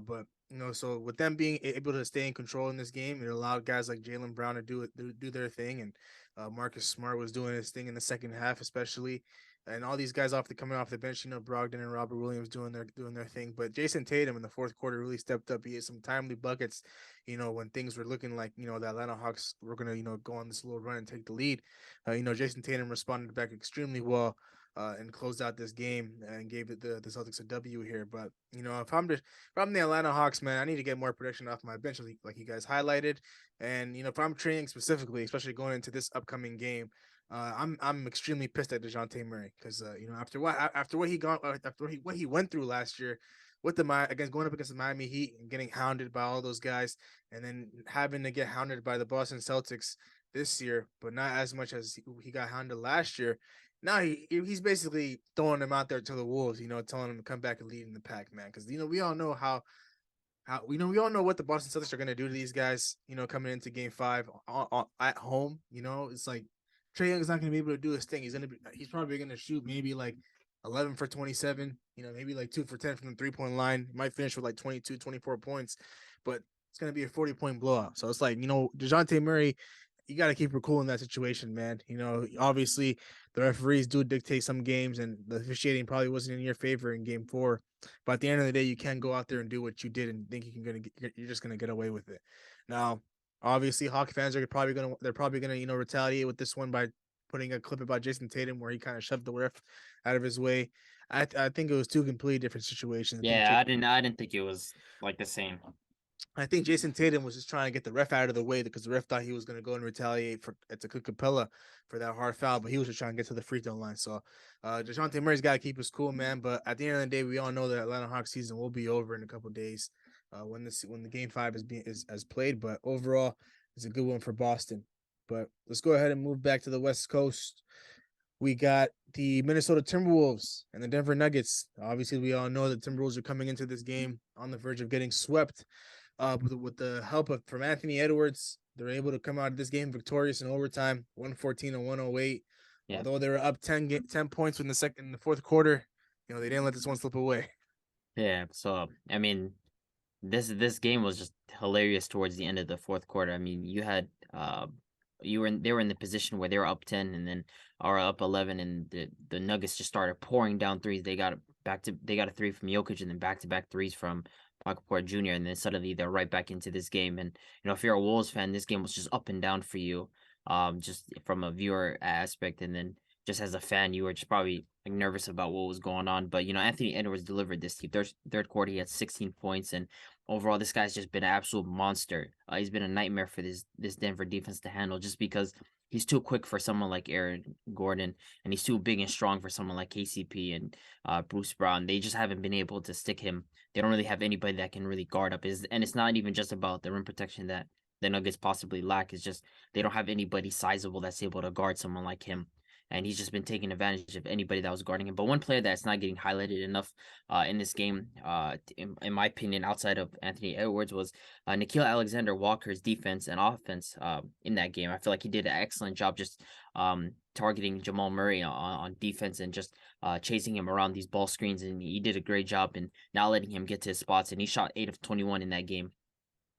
but so with them being able to stay in control in this game, it allowed guys like Jaylen Brown to do their thing, and Marcus Smart was doing his thing in the second half, especially. and all these guys coming off the bench, Brogdon and Robert Williams doing their thing. But Jason Tatum in the fourth quarter really stepped up. He had some timely buckets, when things were looking like, the Atlanta Hawks were gonna, go on this little run and take the lead. Jason Tatum responded back extremely well. And closed out this game and gave it the Celtics a W here. But if I'm the Atlanta Hawks, man, I need to get more production off my bench, like you guys highlighted. And if I'm training specifically, especially going into this upcoming game, I'm extremely pissed at DeJounte Murray because after what he went through last year with going up against the Miami Heat and getting hounded by all those guys, and then having to get hounded by the Boston Celtics this year, but not as much as he got hounded last year. Now he's basically throwing him out there to the wolves, telling him to come back and lead in the pack, man. Because we all know we all know what the Boston Celtics are going to do to these guys, coming into Game 5 at home. It's like Trae Young's not going to be able to do his thing. He's probably going to shoot maybe like 11 for 27, maybe like 2 for 10 from the 3-point line. He might finish with like 22, 24 points, but it's going to be a 40-point blowout. So it's like, DeJounte Murray, you got to keep her cool in that situation, man. Obviously the referees do dictate some games, and the officiating probably wasn't in your favor in Game 4. But at the end of the day, you can't go out there and do what you did and think you're just gonna get away with it. Now, obviously, Hawk fans are probably gonna retaliate with this one by putting a clip about Jason Tatum where he kind of shoved the ref out of his way. I think it was two completely different situations. Yeah, I didn't think it was like the same. I think Jason Tatum was just trying to get the ref out of the way because the ref thought he was going to go and retaliate to Capella for that hard foul, but he was just trying to get to the free throw line. So DeJounte Murray's got to keep his cool, man. But at the end of the day, we all know that Atlanta Hawks season will be over in a couple of days when the Game 5 is played. But overall, it's a good one for Boston. But let's go ahead and move back to the West Coast. We got the Minnesota Timberwolves and the Denver Nuggets. Obviously, we all know that Timberwolves are coming into this game on the verge of getting swept. With the help from Anthony Edwards, they're able to come out of this game victorious in overtime, 114-108. Yeah. Although they were up 10 points in the fourth quarter, they didn't let this one slip away. Yeah, so I mean, this game was just hilarious towards the end of the fourth quarter. I mean, you had they were in the position where they were up 10 and then are up 11, and the Nuggets just started pouring down threes. They got a three from Jokic and then back-to-back threes from Michael Porter Jr. And then suddenly they're right back into this game. And if you're a Wolves fan, this game was just up and down for you, just from a viewer aspect. And then just as a fan, you were just probably like nervous about what was going on. But Anthony Edwards delivered this team. Third quarter, he had 16 points, and overall, this guy's just been an absolute monster. He's been a nightmare for this Denver defense to handle, just because he's too quick for someone like Aaron Gordon, and he's too big and strong for someone like KCP and Bruce Brown. They just haven't been able to stick him. They don't really have anybody that can really guard up. And it's not even just about the rim protection that the Nuggets possibly lack. It's just they don't have anybody sizable that's able to guard someone like him. And he's just been taking advantage of anybody that was guarding him. But one player that's not getting highlighted enough in this game, in my opinion, outside of Anthony Edwards, was Nickeil Alexander-Walker's defense and offense in that game. I feel like he did an excellent job just targeting Jamal Murray on defense and just chasing him around these ball screens. And he did a great job in not letting him get to his spots. And he shot 8 of 21 in that game.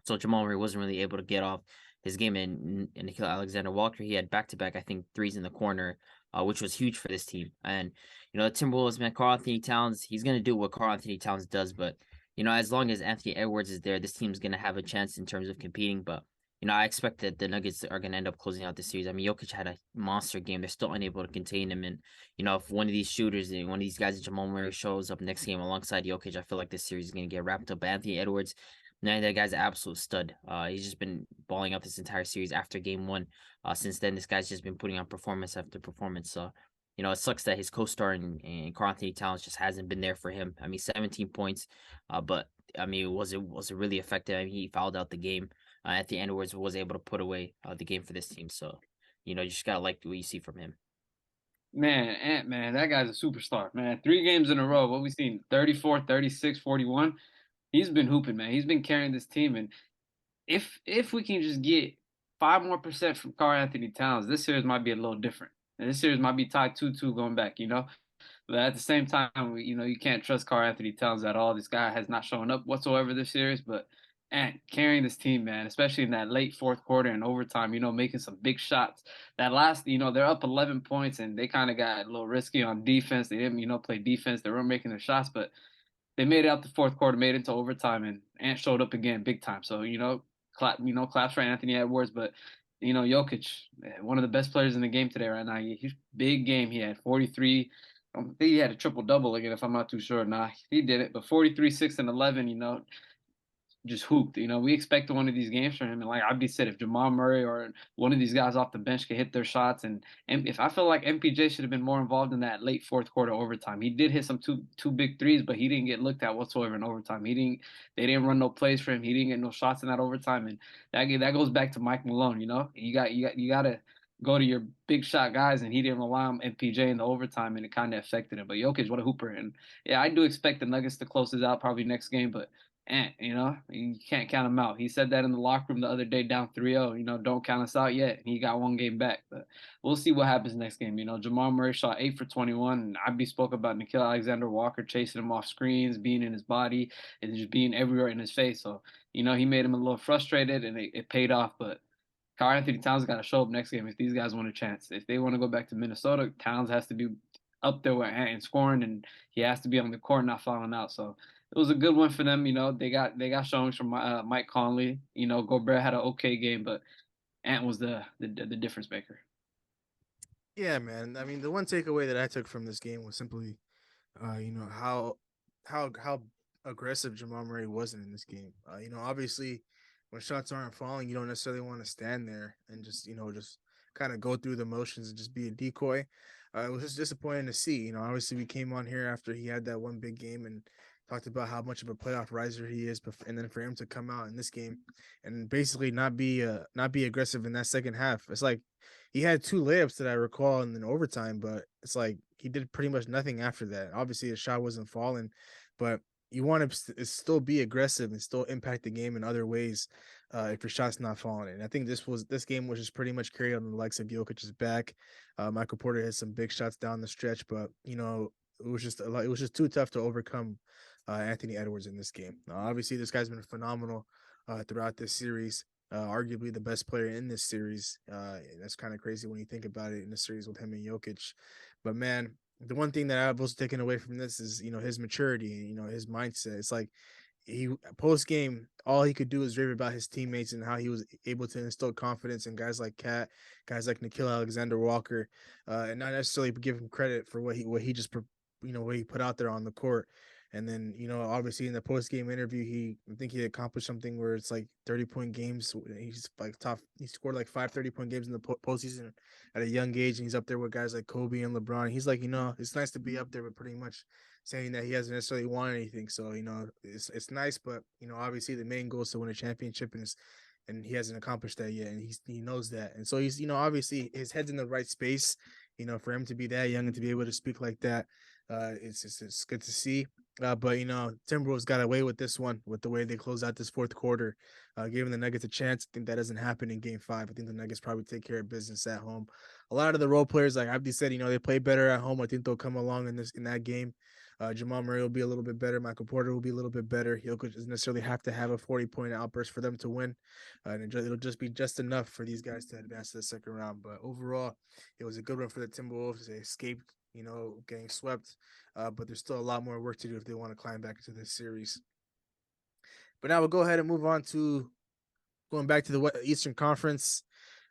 So Jamal Murray wasn't really able to get off his game. And Nickeil Alexander-Walker, he had back-to-back, I think, threes in the corner, which was huge for this team. And, the Timberwolves, man, Karl-Anthony Towns, he's going to do what Karl-Anthony Towns does. But, as long as Anthony Edwards is there, this team's going to have a chance in terms of competing. But, I expect that the Nuggets are going to end up closing out the series. I mean, Jokic had a monster game. They're still unable to contain him. And, if one of these shooters, one of these guys, Jamal Murray, shows up next game alongside Jokic, I feel like this series is going to get wrapped up. But Anthony Edwards, man, that guy's an absolute stud. He's just been balling up this entire series after game 1. Since then, this guy's just been putting on performance after performance. So, it sucks that his co-star and Karl-Anthony Towns just hasn't been there for him. I mean, 17 points, but I mean, was it really effective? I mean, he fouled out the game. Anthony Edwards was able to put away the game for this team. So, you just gotta like what you see from him. Man, Ant-Man, that guy's a superstar, man. 3 games in a row. What we seen? 34, 36, 41. He's been hooping, man. He's been carrying this team. And if we can just get 5% more from Karl-Anthony Towns, this series might be a little different. And this series might be tied 2-2 going back, But at the same time, you can't trust Karl-Anthony Towns at all. This guy has not shown up whatsoever this series. But and carrying this team, man, especially in that late fourth quarter and overtime, making some big shots. That last, they're up 11 points and they kind of got a little risky on defense. They didn't, play defense. They weren't making their shots, but they made it out the fourth quarter, made it into overtime, and Ant showed up again big time. So, claps for Anthony Edwards, but Jokic, one of the best players in the game today right now. He's big game. He had 43. I don't think he had a triple double again, if I'm not too sure. Nah, he did it, but 43, 6, and 11. Just hooped. We expected one of these games from him. And like Abdi said, if Jamal Murray or one of these guys off the bench could hit their shots, and if I feel like MPJ should have been more involved in that late fourth quarter overtime. He did hit some two big threes, but he didn't get looked at whatsoever in overtime. They didn't run no plays for him. He didn't get no shots in that overtime. And that goes back to Mike Malone. You got to go to your big shot guys, and he didn't rely on MPJ in the overtime, and it kind of affected him. But Jokic, what a hooper! And yeah, I do expect the Nuggets to close this out probably next game, but. And you can't count him out. He said that in the locker room the other day, down 3-0. Don't count us out yet. And he got one game back, but we'll see what happens next game. Jamal Murray shot 8 for 21, and Abby spoke about Nickeil Alexander-Walker chasing him off screens, being in his body, and just being everywhere in his face. So he made him a little frustrated, and it paid off. But Karl Anthony Towns got to show up next game if these guys want a chance. If they want to go back to Minnesota, Towns has to be up there with Ant and scoring, and he has to be on the court, not fouling out. So it was a good one for them. They got showings from Mike Conley. Gobert had an okay game, but Ant was the difference maker. Yeah, man. I mean, the one takeaway that I took from this game was simply, how aggressive Jamal Murray wasn't in this game. Obviously, when shots aren't falling, you don't necessarily want to stand there and just kind of go through the motions and just be a decoy. It was just disappointing to see. Obviously, we came on here after he had that one big game and talked about how much of a playoff riser he is, and then for him to come out in this game and basically not be aggressive in that second half. It's like he had 2 layups that I recall in overtime, but it's like he did pretty much nothing after that. Obviously, the shot wasn't falling, but you want to still be aggressive and still impact the game in other ways if your shot's not falling. And I think this game was just pretty much carried on the likes of Jokic's back. Michael Porter had some big shots down the stretch, but it was just too tough to overcome Anthony Edwards in this game. Obviously, this guy's been phenomenal throughout this series. Arguably the best player in this series. That's kind of crazy when you think about it in the series with him and Jokic. But man, the one thing that I've also taken away from this is his maturity and his mindset. It's like he post game, all he could do is rave about his teammates and how he was able to instill confidence in guys like Cat, guys like Nickeil Alexander-Walker, and not necessarily give him credit for what he just what he put out there on the court. And then, obviously in the post-game interview, I think he accomplished something where it's like 30-point games. He's like he scored like 5 30-point games in the postseason at a young age. And he's up there with guys like Kobe and LeBron. He's like, it's nice to be up there, but pretty much saying that he hasn't necessarily won anything. So, it's nice, but, obviously the main goal is to win a championship, and he hasn't accomplished that yet. And he knows that. And so he's, obviously his head's in the right space, for him to be that young and to be able to speak like that. It's good to see. But Timberwolves got away with this one with the way they closed out this fourth quarter, giving the Nuggets a chance. I think that doesn't happen in Game 5. I think the Nuggets probably take care of business at home. A lot of the role players, like Abdi said, they play better at home. I think they'll come along in that game. Jamal Murray will be a little bit better. Michael Porter will be a little bit better. Jokic doesn't necessarily have to have a 40-point outburst for them to win. And it'll just be just enough for these guys to advance to the second round. But overall, it was a good one for the Timberwolves. They escaped, getting swept. But there's still a lot more work to do if they want to climb back into this series. But now we'll go ahead and move on to going back to the Eastern Conference.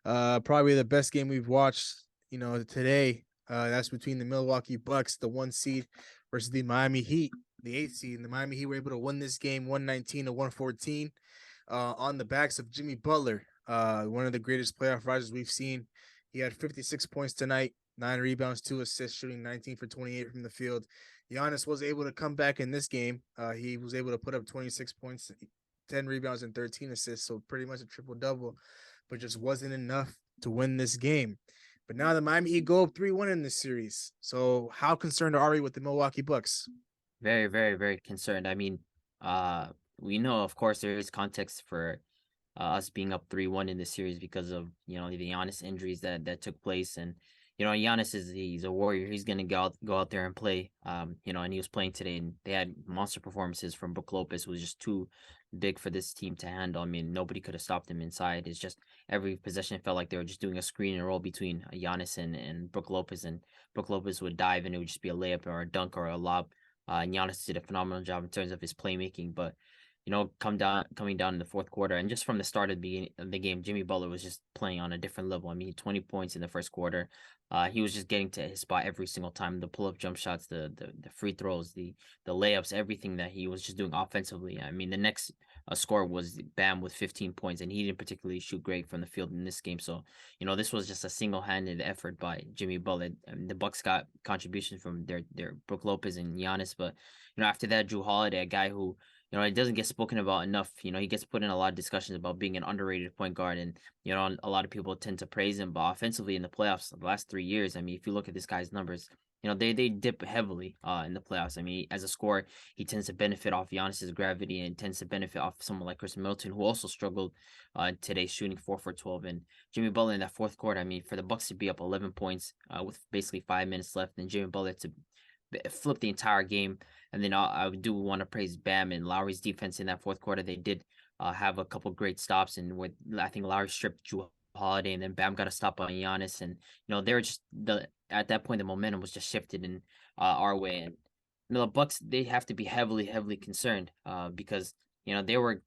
Probably the best game we've watched, today. That's between the Milwaukee Bucks, the 1 seed, versus the Miami Heat, the 8 seed. And the Miami Heat were able to win this game 119-114 on the backs of Jimmy Butler, one of the greatest playoff risers we've seen. He had 56 points tonight, 9 rebounds, 2 assists, shooting 19 for 28 from the field. Giannis was able to come back in this game. He was able to put up 26 points, 10 rebounds, and 13 assists, so pretty much a triple-double, but just wasn't enough to win this game. But now the Miami Heat go up 3-1 in this series. So how concerned are we with the Milwaukee Bucks? Very, very, very concerned. I mean, we know, of course, there is context for us being up 3-1 in this series because of, the Giannis injuries that took place. And, Giannis he's a warrior. He's going to go out there and play, and he was playing today, and they had monster performances from Brook Lopez, who was just too big for this team to handle. I mean, nobody could have stopped him inside. It's just every possession felt like they were just doing a screen and roll between Giannis and Brook Lopez, and Brook Lopez would dive and it would just be a layup or a dunk or a lob. And Giannis did a phenomenal job in terms of his playmaking, but coming down in the fourth quarter, and just from the start of the game, Jimmy Butler was just playing on a different level. I mean, 20 points in the first quarter. He was just getting to his spot every single time. The pull-up jump shots, the free throws, the layups, everything that he was just doing offensively. I mean, the next score was Bam with 15 points, and he didn't particularly shoot great from the field in this game. So, this was just a single-handed effort by Jimmy Butler. I mean, the Bucks got contributions from their Brook Lopez and Giannis, but after that, Drew Holiday, a guy who it doesn't get spoken about enough. He gets put in a lot of discussions about being an underrated point guard, and a lot of people tend to praise him. But offensively in the playoffs, the last 3 years, I mean, if you look at this guy's numbers, they dip heavily in the playoffs. I mean, as a scorer, he tends to benefit off Giannis's gravity and tends to benefit off someone like Chris Middleton, who also struggled today, shooting 4 for 12. And Jimmy Butler in that fourth quarter, I mean, for the Bucks to be up 11 points with basically 5 minutes left, and Jimmy Butler to flip the entire game. And then I do want to praise Bam and Lowry's defense in that fourth quarter. They did have a couple great stops, and with I think Lowry stripped Drew Holiday, and then Bam got a stop on Giannis, and they were just at that point the momentum was just shifted in our way, and the Bucks, they have to be heavily concerned because they were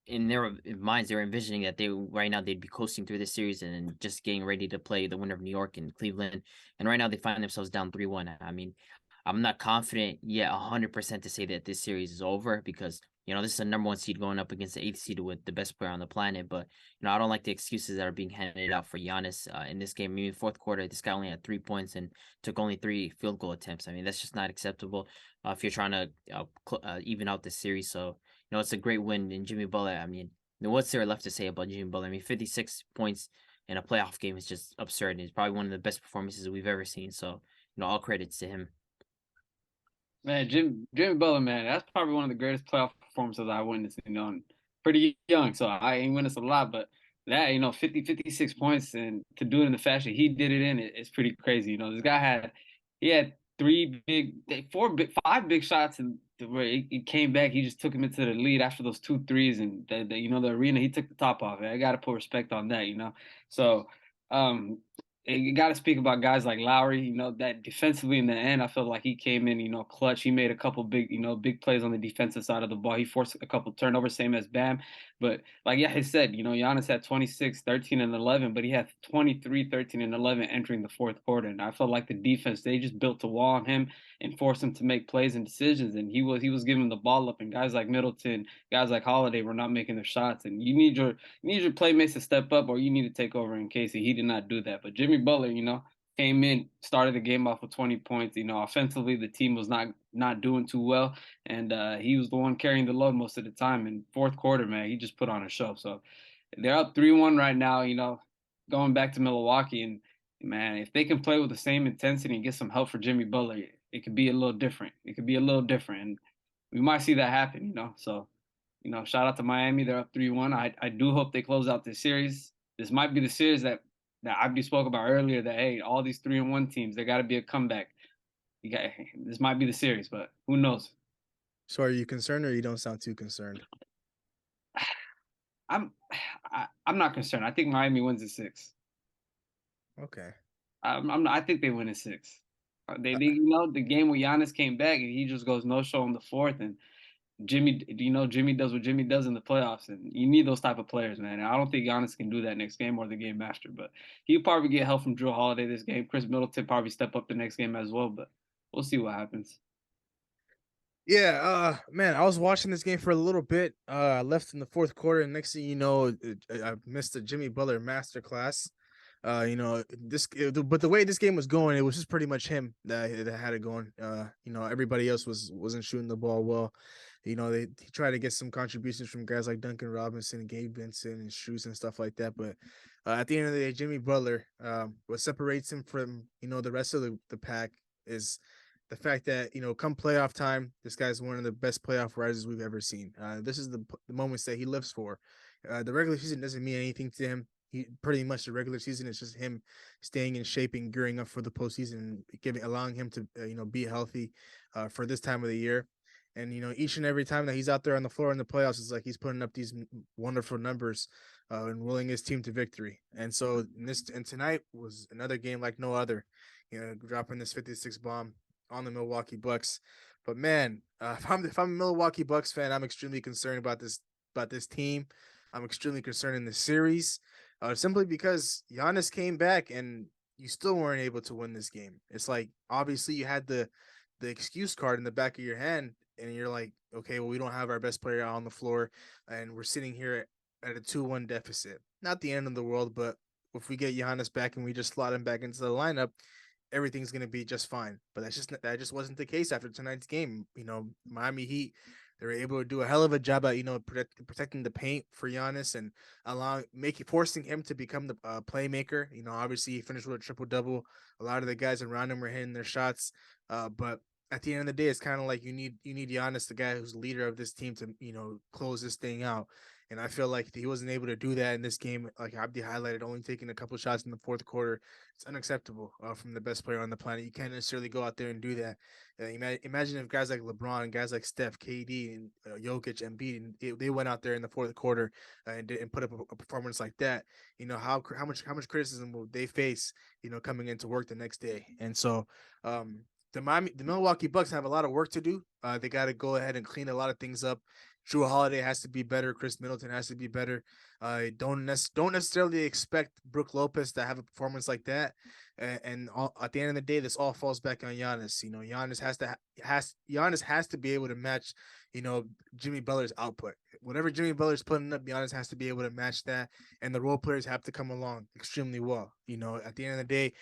in their minds, they were envisioning that right now they'd be coasting through this series and just getting ready to play the winner of New York and Cleveland, and right now they find themselves down 3-1. I mean, I'm not confident yet 100% to say that this series is over, because this is a number 1 seed going up against the 8th seed with the best player on the planet. But I don't like the excuses that are being handed out for Giannis in this game. I mean, fourth quarter, this guy only had 3 points and took only 3 field goal attempts. I mean, that's just not acceptable if you're trying to even out the series. So it's a great win in Jimmy Butler. I mean, what's there left to say about Jimmy Butler? I mean, 56 points in a playoff game is just absurd. It's probably one of the best performances we've ever seen. So all credits to him. Man, Jimmy Butler, man, that's probably one of the greatest playoff performances I witnessed. I'm pretty young, so I ain't witnessed a lot, but that 56 points, and to do it in the fashion he did it in, it's pretty crazy. This guy had 5 big shots, and where he came back, he just took him into the lead after those 2 threes, and the arena, he took the top off. I got to put respect on that, So, you got to speak about guys like Lowry, that defensively in the end, I felt like he came in, clutch. He made a couple big plays on the defensive side of the ball. He forced a couple turnovers, same as Bam. But like he said, Giannis had 26, 13, and 11, but he had 23, 13, and 11 entering the fourth quarter. And I felt like the defense, they just built a wall on him and forced him to make plays and decisions. And he was giving the ball up, and guys like Middleton, guys like Holiday were not making their shots. And you need your playmates to step up, or you need to take over. In Casey, he did not do that. But Jimmy Butler, came in, started the game off with 20 points. Offensively, the team was not doing too well, and he was the one carrying the load most of the time. In fourth quarter, man, he just put on a show. So they're up 3-1 right now, going back to Milwaukee, and man, if they can play with the same intensity and get some help for Jimmy Butler, it could be a little different. And we might see that happen, So, shout out to Miami. They're up 3-1. I do hope they close out this series. This might be the series that Abdi spoke about earlier, that, hey, all these 3-1 teams, there got to be a comeback. This might be the series, but who knows? So are you concerned, or you don't sound too concerned? I'm not concerned. I think Miami wins in 6. Okay. I think they win in 6. The game where Giannis came back and he just goes no show in the fourth, and Jimmy does what Jimmy does in the playoffs, and you need those type of players, man. And I don't think Giannis can do that next game or the game after, but he'll probably get help from Drew Holiday this game. Chris Middleton probably step up the next game as well, but we'll see what happens. Yeah, man, I was watching this game for a little bit. I left in the fourth quarter, and next thing you know, I missed the Jimmy Butler masterclass. But the way this game was going, it was just pretty much him that had it going. Everybody else wasn't shooting the ball well. He tried to get some contributions from guys like Duncan Robinson and Gabe Vincent and Strus and stuff like that. But at the end of the day, Jimmy Butler, what separates him from the rest of the pack is the fact that come playoff time, this guy's one of the best playoff risers we've ever seen. This is the moments that he lives for. The regular season doesn't mean anything to him. He pretty much the regular season is just him staying in shape and gearing up for the postseason, and allowing him to be healthy for this time of the year. And each and every time that he's out there on the floor in the playoffs, it's like he's putting up these wonderful numbers and willing his team to victory. And so tonight was another game like no other. Dropping this 56 bomb on the Milwaukee Bucks. But man, if I'm a Milwaukee Bucks fan, I'm extremely concerned about this team. I'm extremely concerned in this series, simply because Giannis came back and you still weren't able to win this game. It's like obviously you had the excuse card in the back of your hand, and you're like, okay, well, we don't have our best player on the floor, and we're sitting here at a 2-1 deficit. Not the end of the world, but if we get Giannis back and we just slot him back into the lineup, everything's gonna be just fine. But that just wasn't the case after tonight's game. Miami Heat, they were able to do a hell of a job at protecting the paint for Giannis and forcing him to become the playmaker. Obviously he finished with a triple double. A lot of the guys around him were hitting their shots, but at the end of the day, it's kind of like you need Giannis, the guy who's the leader of this team, to close this thing out. And I feel like he wasn't able to do that in this game. Like Abdi highlighted, only taking a couple shots in the fourth quarter. It's unacceptable from the best player on the planet. You can't necessarily go out there and do that. Imagine if guys like LeBron, guys like Steph, KD, and Jokic, Embiid, and they went out there in the fourth quarter and put up a performance like that. How much criticism will they face? Coming into work the next day. And so, the Milwaukee Bucks have a lot of work to do. They got to go ahead and clean a lot of things up. Drew Holiday has to be better. Chris Middleton has to be better. Don't necessarily expect Brook Lopez to have a performance like that. And at the end of the day, this all falls back on Giannis. Giannis has to be able to match, Jimmy Butler's output. Whatever Jimmy Butler's putting up, Giannis has to be able to match that. And the role players have to come along extremely well. At the end of the day,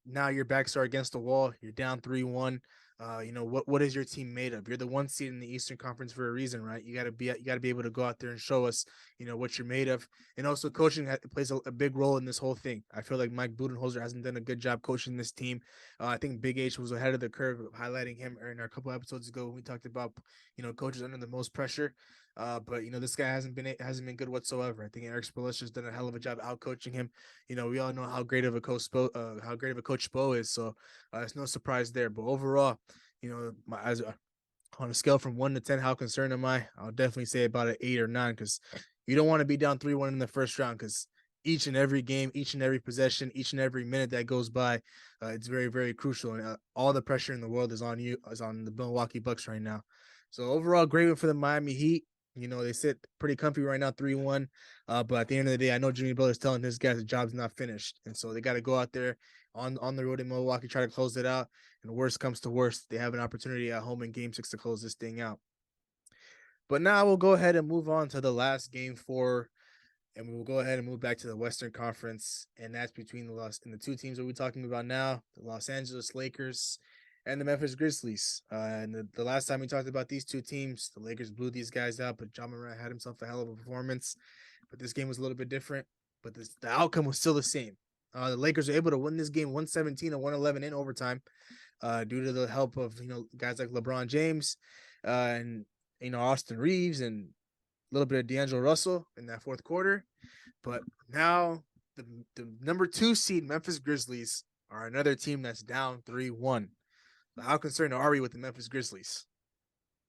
now your backs are against the wall. You're down 3-1. What is your team made of? You're the 1 seed in the Eastern Conference for a reason, right? You got to be able to go out there and show us, what you're made of. And also coaching plays a big role in this whole thing. I feel like Mike Budenholzer hasn't done a good job coaching this team. I think Big H was ahead of the curve, highlighting him in our couple episodes ago when we talked about, coaches under the most pressure. But this guy hasn't been good whatsoever. I think Eric Spoelstra's done a hell of a job out coaching him. We all know how great of a coach Spo is. So it's no surprise there. But overall, on a scale from 1 to 10, how concerned am I? I'll definitely say about an 8 or 9, because you don't want to be down 3-1 in the first round, because each and every game, each and every possession, each and every minute that goes by, it's very, very crucial. And all the pressure in the world is on the Milwaukee Bucks right now. So overall, great win for the Miami Heat. They sit pretty comfy right now, 3-1. But at the end of the day, I know Jimmy Butler's telling his guys the job's not finished. And so they got to go out there on the road in Milwaukee, try to close it out. And worst comes to worst, they have an opportunity at home in Game 6 to close this thing out. But now we'll go ahead and move on to the last Game 4. And we will go ahead and move back to the Western Conference. And that's between the two teams that we're talking about now, the Los Angeles Lakers and the Memphis Grizzlies. And the last time we talked about these two teams, the Lakers blew these guys out, but Ja Morant had himself a hell of a performance. But this game was a little bit different, but the outcome was still the same. The Lakers were able to win this game 117 to 111 in overtime due to the help of guys like LeBron James and Austin Reeves and a little bit of D'Angelo Russell in that fourth quarter. But now the number 2 seed Memphis Grizzlies are another team that's down 3-1. How concerned are we with the Memphis Grizzlies?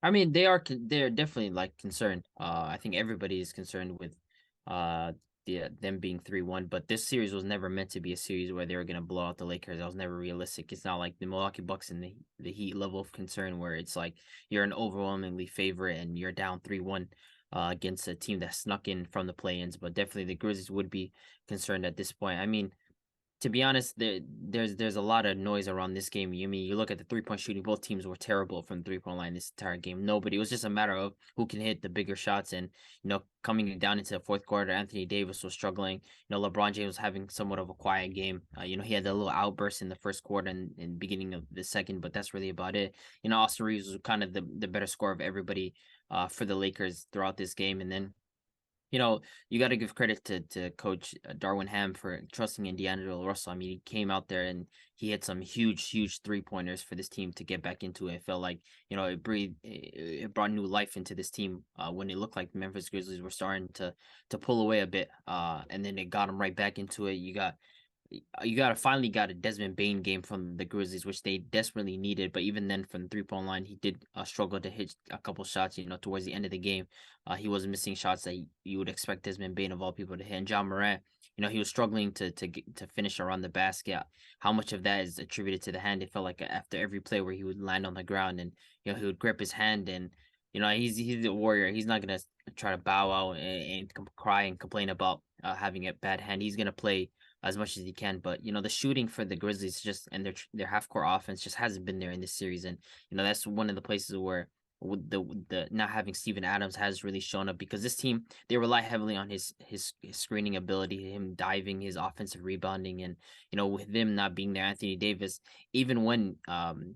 I mean, they're definitely concerned. I think everybody is concerned with them being 3-1, but this series was never meant to be a series where they were going to blow out the Lakers. That was never realistic. It's not like the Milwaukee Bucks and the Heat level of concern where it's like you're an overwhelmingly favorite and you're down 3-1 against a team that snuck in from the play-ins, but definitely the Grizzlies would be concerned at this point. I mean, to be honest, there's a lot of noise around this game. You look at the 3-point shooting, both teams were terrible from the 3-point line this entire game. It was just a matter of who can hit the bigger shots. And, coming down into the fourth quarter, Anthony Davis was struggling. LeBron James was having somewhat of a quiet game. He had a little outburst in the first quarter and beginning of the second, but that's really about it. Austin Reeves was kind of the better scorer of everybody for the Lakers throughout this game. And then, you got to give credit to Coach Darwin Ham for trusting in D'Angelo Russell. I mean, he came out there and he hit some huge 3-pointers for this team to get back into it. It felt like, it brought new life into this team when it looked like the Memphis Grizzlies were starting to pull away a bit. And then it got them right back into it. You got you finally got a Desmond Bane game from the Grizzlies, which they desperately needed. But even then, from the 3-point line, he did struggle to hit a couple shots. Towards the end of the game, he was missing shots that you would expect Desmond Bane of all people to hit. And John Morant, he was struggling to finish around the basket. How much of that is attributed to the hand? It felt like after every play where he would land on the ground and he would grip his hand, and he's a warrior. He's not gonna try to bow out and cry and complain about having a bad hand. He's gonna play as much as he can. But the shooting for the Grizzlies and their half court offense just hasn't been there in this series, and that's one of the places where with the not having Steven Adams has really shown up, because this team, they rely heavily on his screening ability, him diving, his offensive rebounding, and with them not being there, Anthony Davis, even when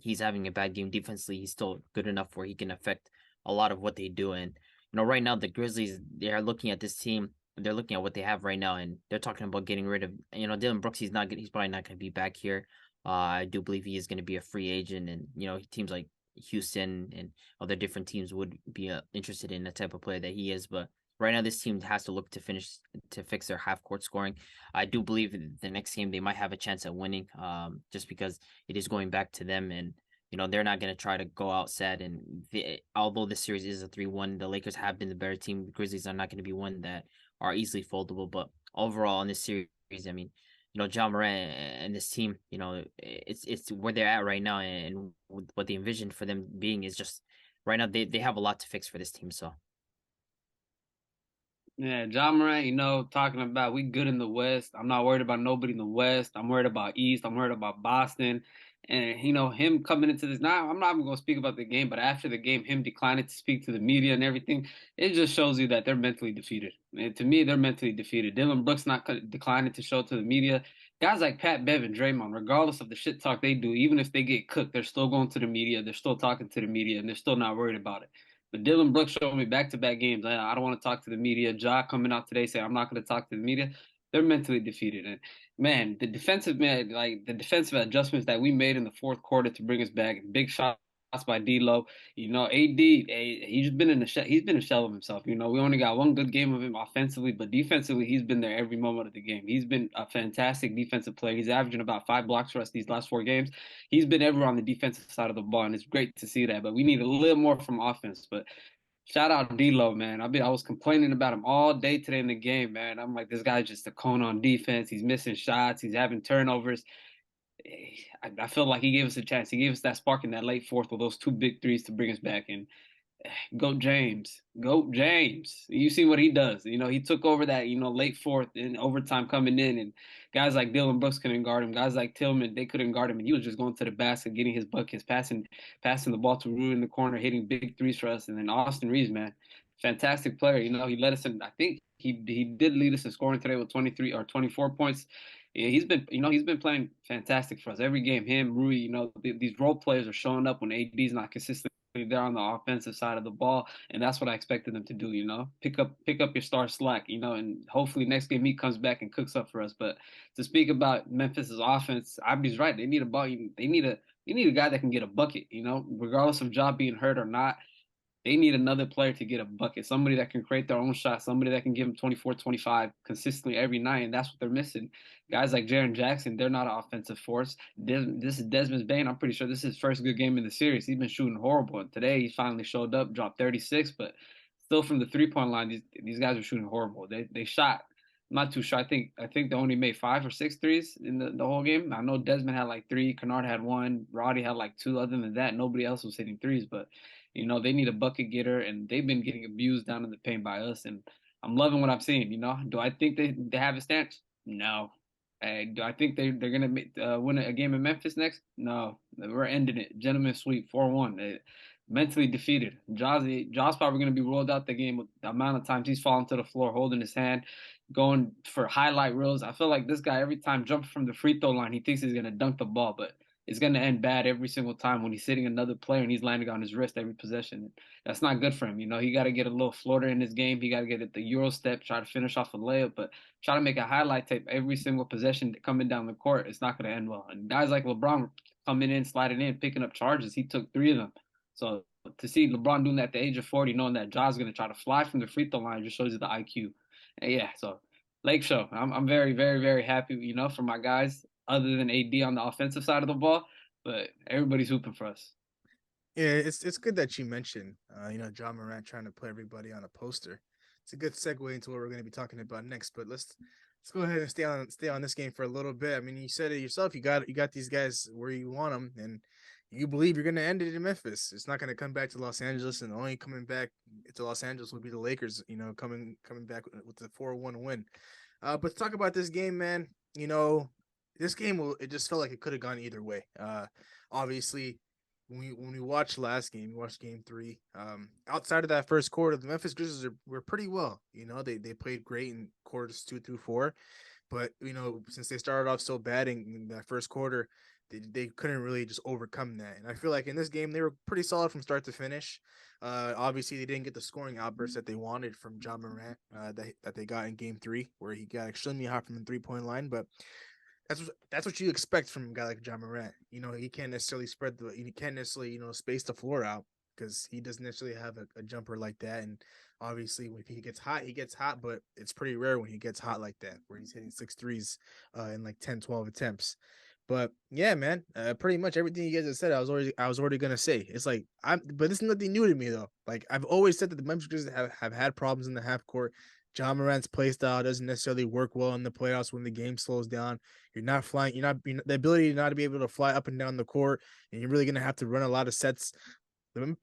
he's having a bad game defensively, he's still good enough where he can affect a lot of what they do. And right now the Grizzlies, they are looking at this team. They're looking at what they have right now, and they're talking about getting rid of Dillon Brooks. He's probably not going to be back here. I do believe he is going to be a free agent, and teams like Houston and other different teams would be interested in the type of player that he is. But right now, this team has to look to fix their half court scoring. I do believe the next game they might have a chance at winning, just because it is going back to them, and they're not going to try to go out sad. And although this series is a 3-1, the Lakers have been the better team. The Grizzlies are not going to be one that are easily foldable. But overall in this series, I mean, John Morant and this team, it's where they're at right now, and what they envisioned for them being is just right now they have a lot to fix for this team. So yeah, John Morant, talking about we good in the West. I'm not worried about nobody in the West. I'm worried about East. I'm worried about Boston. And, him coming into this, now I'm not even going to speak about the game, but after the game, him declining to speak to the media and everything, it just shows you that they're mentally defeated. And to me, they're mentally defeated. Dillon Brooks not declining to show to the media. Guys like Pat Bev and Draymond, regardless of the shit talk they do, even if they get cooked, they're still going to the media. They're still talking to the media, and they're still not worried about it. But Dillon Brooks showed me back-to-back games. I don't want to talk to the media. Ja coming out today saying I'm not going to talk to the media. They're mentally defeated. And man, the defensive adjustments that we made in the fourth quarter to bring us back, big shots by D'Lo. AD, he's been a shell of himself. We only got one good game of him offensively, but defensively, he's been there every moment of the game. He's been a fantastic defensive player. He's averaging about 5 blocks for us these last 4 games. He's been everywhere on the defensive side of the ball, and it's great to see that. But we need a little more from offense. But shout out D'Lo, man. I was complaining about him all day today in the game, man. I'm like, this guy's just a cone on defense. He's missing shots. He's having turnovers. I feel like he gave us a chance. He gave us that spark in that late fourth with those 2 big threes to bring us back. And Goat James. You see what he does. He took over that, late fourth in overtime coming in, and guys like Dillon Brooks couldn't guard him. Guys like Tillman, they couldn't guard him, and he was just going to the basket, getting his buckets, passing the ball to Rue in the corner, hitting big threes for us. And then Austin Reeves, man, fantastic player. He led us in, I think he did lead us in scoring today with 23 or 24 points. Yeah, he's been playing fantastic for us every game. Him, Rui, these role players are showing up when AD's not consistent there on the offensive side of the ball, and that's what I expected them to do. Pick up your star slack. And hopefully next game he comes back and cooks up for us. But to speak about Memphis's offense, Abdi's right. They need a ball. They need a guy that can get a bucket. Regardless of Ja being hurt or not. They need another player to get a bucket, somebody that can create their own shot, somebody that can give them 24, 25 consistently every night, and that's what they're missing. Guys like Jaren Jackson, they're not an offensive force. This is Desmond Bane. I'm pretty sure this is his first good game in the series. He's been shooting horrible, and today he finally showed up, dropped 36, but still from the 3-point line, these guys are shooting horrible. They shot. I'm not too sure. I think they only made 5 or 6 threes in the whole game. I know Desmond had like 3, Kennard had 1, Roddy had like 2. Other than that, nobody else was hitting threes, but they need a bucket getter, and they've been getting abused down in the paint by us. And I'm loving what I'm seeing. Do I think they have a stance? No. Do I think they're gonna win a game in Memphis next? No. We're ending it. Gentlemen sweep 4-1. Mentally defeated. Ja's probably gonna be rolled out the game with the amount of times he's falling to the floor, holding his hand, going for highlight reels. I feel like this guy every time jumping from the free throw line, he thinks he's gonna dunk the ball, but it's going to end bad every single time when he's sitting another player and he's landing on his wrist every possession. That's not good for him. He got to get a little floater in his game. He got to get at the Euro step, try to finish off a layup, but try to make a highlight tape every single possession coming down the court. It's not going to end well. And guys like LeBron coming in, sliding in, picking up charges, he took 3 of them. So to see LeBron doing that at the age of 40, knowing that Ja's going to try to fly from the free throw line, just shows you the IQ. And yeah, so Lake Show. I'm very, very, very happy, for my guys, other than AD on the offensive side of the ball. But everybody's hooping for us. Yeah, it's good that you mentioned, John Morant trying to put everybody on a poster. It's a good segue into what we're going to be talking about next. But let's go ahead and stay on this game for a little bit. I mean, you said it yourself. You got these guys where you want them, and you believe you're going to end it in Memphis. It's not going to come back to Los Angeles, and the only coming back to Los Angeles will be the Lakers. Coming back with the 4-1 win. But to talk about this game, man. This game it just felt like it could have gone either way. Obviously when we watched last game, we watched game 3. Outside of that first quarter, the Memphis Grizzlies were pretty well. They played great in quarters 2 through 4, but since they started off so bad in that first quarter, they couldn't really just overcome that. And I feel like in this game they were pretty solid from start to finish. Obviously they didn't get the scoring outburst that they wanted from John Morant that they got in game 3, where he got extremely hot from the 3-point line, but that's what you expect from a guy like John Morant. He can't necessarily space the floor out because he doesn't necessarily have a jumper like that. And obviously, when he gets hot, he gets hot, but it's pretty rare when he gets hot like that, where he's hitting 6 threes in like 10, 12 attempts. But yeah, man, pretty much everything you guys have said, I was already gonna say. It's like but this is nothing new to me though. Like I've always said that the Memphis Grizzlies have had problems in the half court. John Morant's play style doesn't necessarily work well in the playoffs when the game slows down. You're not flying. You're not the ability not to be able to fly up and down the court, and you're really gonna have to run a lot of sets. The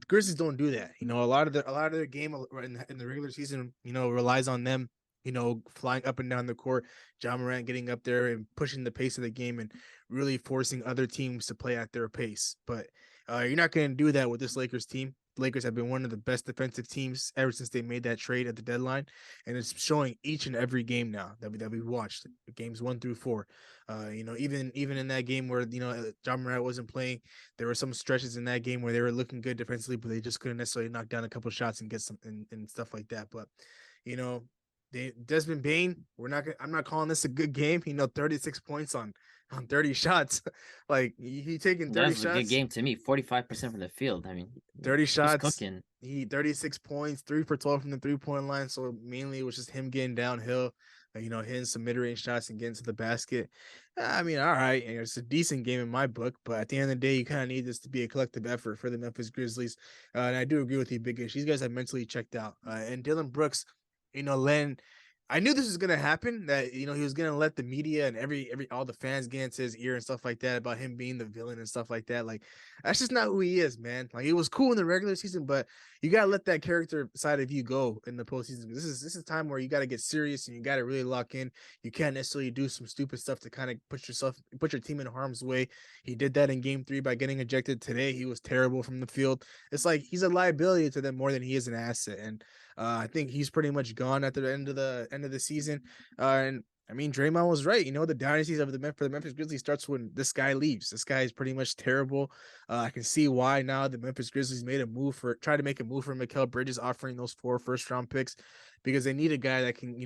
Grizzlies don't do that. A lot of their game in the regular season, relies on them, flying up and down the court. John Morant getting up there and pushing the pace of the game and really forcing other teams to play at their pace. But you're not going to do that with this Lakers team. Lakers have been one of the best defensive teams ever since they made that trade at the deadline, and it's showing each and every game now that we watched, games 1 through 4. Even in that game where John Morant wasn't playing, there were some stretches in that game where they were looking good defensively, but they just couldn't necessarily knock down a couple shots and get some and stuff like that. But you know, Desmond Bain, I'm not calling this a good game. 36 points on 30 shots. Like he taking 30 That was a good shots. game to me. 45% from the field. I mean, 30 he's shots. cooking. He 36 points, 3 for 12 from the 3-point line. So mainly it was just him getting downhill, hitting some mid-range shots and getting to the basket. I mean, all right, it's a decent game in my book, but at the end of the day, you kind of need this to be a collective effort for the Memphis Grizzlies. And I do agree with you, Big Ish. These guys have mentally checked out. And Dylan Brooks, Len, I knew this was gonna happen. That he was gonna let the media and every all the fans get into his ear and stuff like that about him being the villain and stuff like that. Like that's just not who he is, man. Like it was cool in the regular season, but you gotta let that character side of you go in the postseason. This is time where you gotta get serious and you gotta really lock in. You can't necessarily do some stupid stuff to kind of put your team in harm's way. He did that in game 3 by getting ejected today. He was terrible from the field. It's like he's a liability to them more than he is an asset. And I think he's pretty much gone at the end of the season. And I mean, Draymond was right. The dynasties for the Memphis Grizzlies starts when this guy leaves. This guy is pretty much terrible. I can see why now the Memphis Grizzlies tried to make a move for Mikal Bridges, offering those 4 first-round picks because they need a guy that can,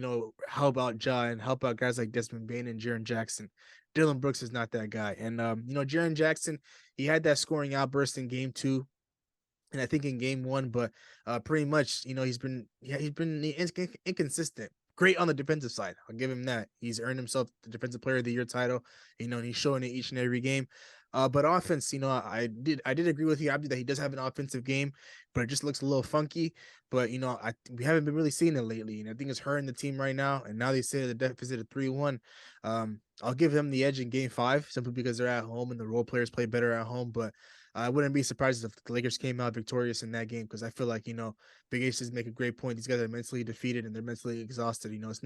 help out Ja and help out guys like Desmond Bain and Jaren Jackson. Dylan Brooks is not that guy. And Jaren Jackson, he had that scoring outburst in game 2 and I think in game 1, but pretty much, he's been inconsistent. Great on the defensive side. I'll give him that. He's earned himself the defensive player of the year title, and he's showing it each and every game. But offense, I did agree with you, Abdi, that he does have an offensive game, but it just looks a little funky. But we haven't been really seeing it lately, and I think it's hurting the team right now. And now they say the deficit of 3-1. I'll give them the edge in game 5 simply because they're at home and the role players play better at home. But I wouldn't be surprised if the Lakers came out victorious in that game because I feel like Big H does make a great point. These guys are mentally defeated and they're mentally exhausted. It's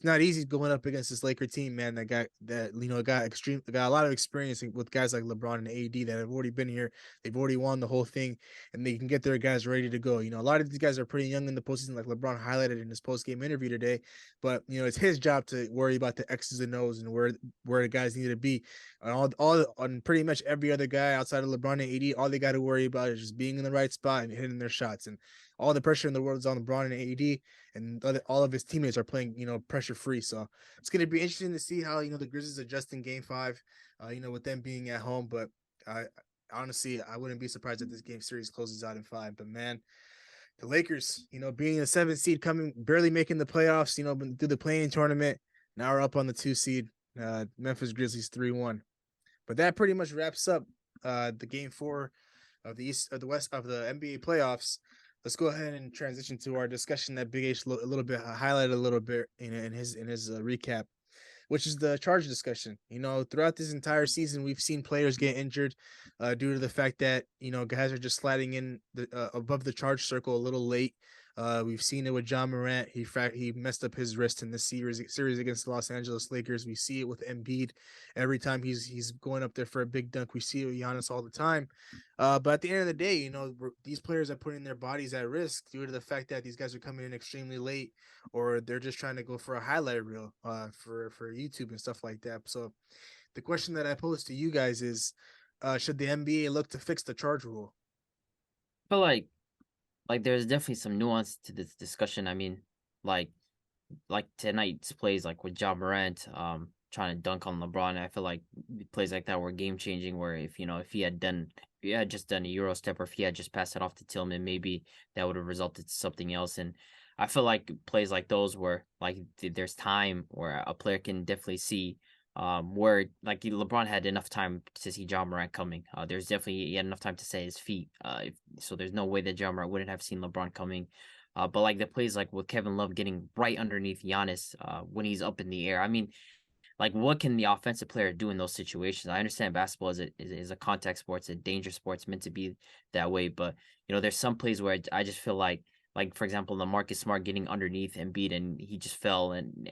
not easy going up against this Laker team, man. That got a lot of experience with guys like LeBron and AD that have already been here. They've already won the whole thing, and they can get their guys ready to go. A lot of these guys are pretty young in the postseason, like LeBron highlighted in his post game interview today. But it's his job to worry about the X's and O's and where the guys need to be. And on pretty much every other guy outside of LeBron and AD, all they got to worry about is just being in the right spot and hitting their shots. And all the pressure in the world is on LeBron and AD, and all of his teammates are playing, pressure free. So it's going to be interesting to see how the Grizzlies adjust in Game 5, with them being at home. But honestly, I wouldn't be surprised if this game series closes out in 5. But man, the Lakers, being a 7th seed, barely making the playoffs, through the play-in tournament. Now we're up on the 2 seed. Memphis Grizzlies 3-1. But that pretty much wraps up the game 4 of the East of the West of the NBA playoffs. Let's go ahead and transition to our discussion that Big H a little bit highlighted a little bit in his recap, which is the charge discussion. Throughout this entire season, we've seen players get injured due to the fact that guys are just sliding in above the charge circle a little late. We've seen it with John Morant. He messed up his wrist in this series against the Los Angeles Lakers. We see it with Embiid every time he's going up there for a big dunk. We see it with Giannis all the time. But at the end of the day, these players are putting their bodies at risk due to the fact that these guys are coming in extremely late, or they're just trying to go for a highlight reel for YouTube and stuff like that. So the question that I pose to you guys is, should the NBA look to fix the charge rule? I feel like there's definitely some nuance to this discussion. I mean, like tonight's plays, like with John Morant, trying to dunk on LeBron. I feel like plays like that were game changing. Where if he had just done a Euro step, or if he had just passed it off to Tillman, maybe that would have resulted to something else. And I feel like plays like those where like there's time where a player can definitely see where like LeBron had enough time to see John Morant coming. There's definitely he had enough time to set his feet. So there's no way that John Morant wouldn't have seen LeBron coming. But like the plays like with Kevin Love getting right underneath Giannis when he's up in the air. I mean, like what can the offensive player do in those situations? I understand basketball is a contact sport, it's a dangerous sport, it's meant to be that way. But there's some plays where I just feel like for example, Marcus Smart getting underneath Embiid and he just fell, and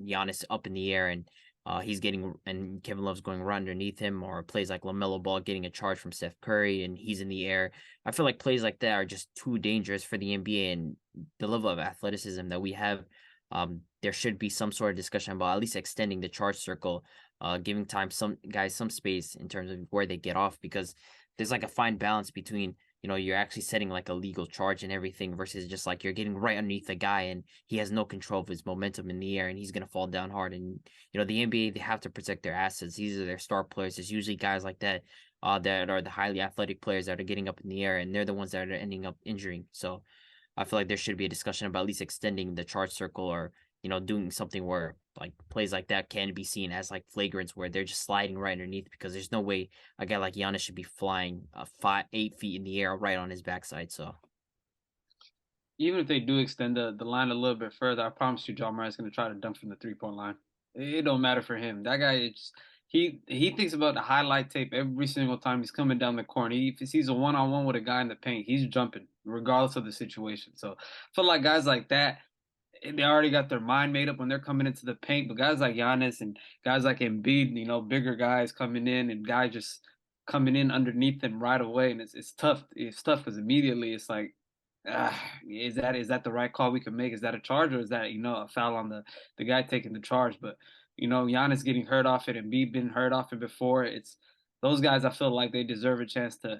Giannis up in the air and and Kevin Love's going right underneath him, or plays like LaMelo Ball getting a charge from Steph Curry and he's in the air. I feel like plays like that are just too dangerous for the NBA and the level of athleticism that we have. There should be some sort of discussion about at least extending the charge circle, giving some guys some space in terms of where they get off, because there's like a fine balance between you're actually setting like a legal charge and everything versus just like you're getting right underneath the guy and he has no control of his momentum in the air and he's going to fall down hard. And, the NBA, they have to protect their assets. These are their star players. It's usually guys like that that are the highly athletic players that are getting up in the air, and they're the ones that are ending up injuring. So I feel like there should be a discussion about at least extending the charge circle, or doing something where like plays like that can be seen as like flagrants where they're just sliding right underneath, because there's no way a guy like Giannis should be flying 8 feet in the air right on his backside. So even if they do extend the line a little bit further, I promise you, John Morant's going to try to dunk from the 3-point line. It don't matter for him. That guy, he thinks about the highlight tape every single time he's coming down the corner. If he sees a one-on-one with a guy in the paint, he's jumping regardless of the situation. So I feel like guys like that, they already got their mind made up when they're coming into the paint. But guys like Giannis and guys like Embiid, bigger guys coming in and guys just coming in underneath them right away, and it's tough. It's tough because immediately it's like, is that the right call we can make? Is that a charge, or is that a foul on the guy taking the charge? But Giannis getting hurt off it and Embiid been hurt off it before. It's those guys. I feel like they deserve a chance to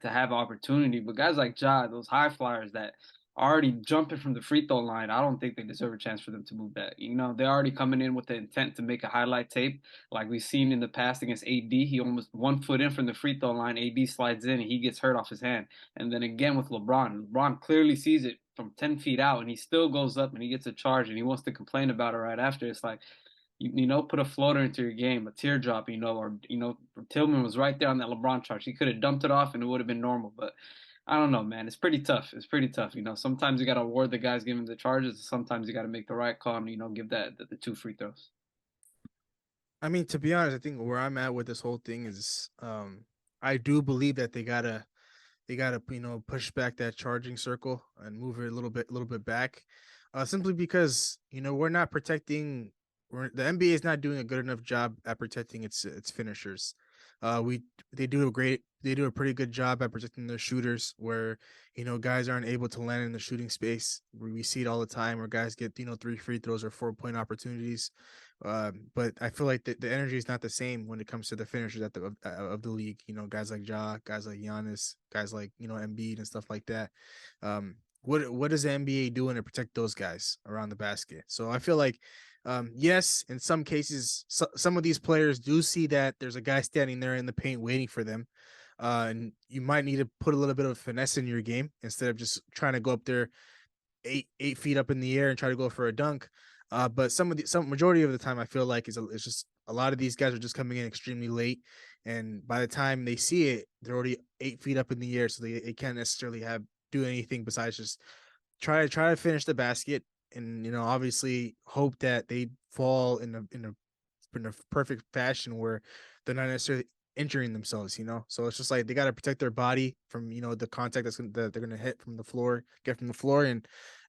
have opportunity. But guys like Ja, those high flyers that already jumping from the free throw line, I don't think they deserve a chance for them to move that. They're already coming in with the intent to make a highlight tape, like we've seen in the past against AD. He almost 1 foot in from the free throw line. AD slides in and he gets hurt off his hand. And then again with LeBron, LeBron clearly sees it from 10 feet out, and he still goes up and he gets a charge and he wants to complain about it right after. It's like, put a floater into your game, a teardrop, or Tillman was right there on that LeBron charge. He could have dumped it off and it would have been normal, but I don't know, man. It's pretty tough. Sometimes you got to award the guys giving the charges. Sometimes you got to make the right call and, give that the 2 free throws. I mean, to be honest, I think where I'm at with this whole thing is, I do believe that they gotta, push back that charging circle and move it a little bit back, simply because, we're not protecting. The NBA is not doing a good enough job at protecting its finishers. They do a pretty good job at protecting their shooters, where guys aren't able to land in the shooting space. We see it all the time where guys get 3 free throws or 4-point opportunities. But I feel like the energy is not the same when it comes to the finishers of the league. Guys like Ja, guys like Giannis, guys like Embiid and stuff like that. What is the NBA doing to protect those guys around the basket? So I feel like, yes, in some cases, some of these players do see that there's a guy standing there in the paint waiting for them. And you might need to put a little bit of finesse in your game instead of just trying to go up there 8 feet up in the air and try to go for a dunk. But some majority of the time, I feel like it's just a lot of these guys are just coming in extremely late, and by the time they see it, they're already 8 feet up in the air, so they can't necessarily do anything besides just try to finish the basket, and obviously hope that they fall in a perfect fashion where they're not necessarily injuring themselves. So it's just like they got to protect their body from the contact that they're gonna get from the floor,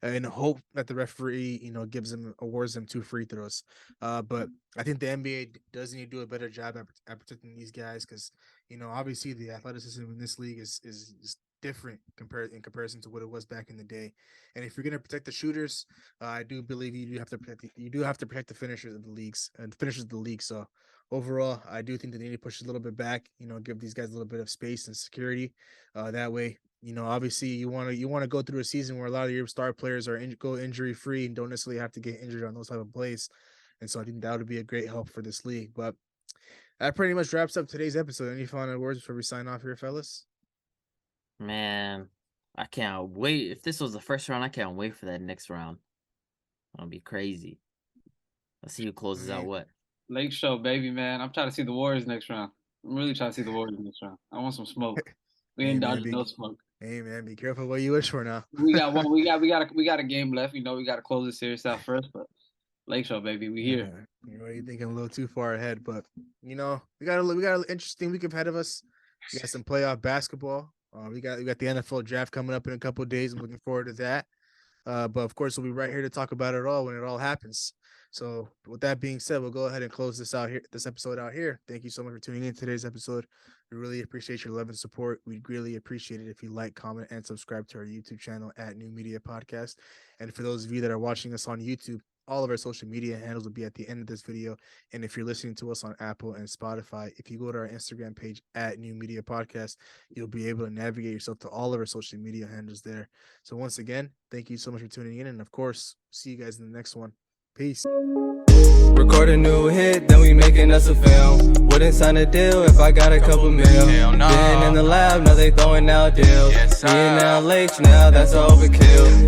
and hope that the referee awards them 2 free throws. But I think the NBA does need to do a better job at protecting these guys, because obviously the athleticism in this league is different in comparison to what it was back in the day. And if you're going to protect the shooters, I do believe you do have to protect the finishers of the league. So overall, I do think that they need to push a little bit back, give these guys a little bit of space and security. That way, obviously you want to go through a season where a lot of your star players are go injury free and don't necessarily have to get injured on those type of plays. And so I think that would be a great help for this league. But that pretty much wraps up today's episode. Any final words before we sign off here, fellas? Man, I can't wait. If this was the first round, I can't wait for that next round. It'll be crazy. Let's see who closes out what. Lake Show, baby, man. I'm trying to see the Warriors next round. I'm really trying to see the Warriors next round. I want some smoke. We ain't dodging no smoke. Hey man, be careful what you wish for now. We got a game left. We got to close this series out first, but Lake Show, baby, we here. You're thinking a little too far ahead, but we got an interesting week ahead of us. We got some playoff basketball. We got the NFL draft coming up in a couple of days. I'm looking forward to that. But of course, we'll be right here to talk about it all when it all happens. So with that being said, we'll go ahead and close this episode out here. Thank you so much for tuning in to today's episode. We really appreciate your love and support. We'd really appreciate it if you like, comment, and subscribe to our YouTube channel at New Media Podcast. And for those of you that are watching us on YouTube, all of our social media handles will be at the end of this video. And if you're listening to us on Apple and Spotify, if you go to our Instagram page at New Media Podcast, you'll be able to navigate yourself to all of our social media handles there. So once again, thank you so much for tuning in. And of course, see you guys in the next one. Peace. Record a new hit, then we making us a film. Wouldn't sign a deal if I got a couple mil. Been in the lab, now they throwing out deals. Being out late, now that's overkill.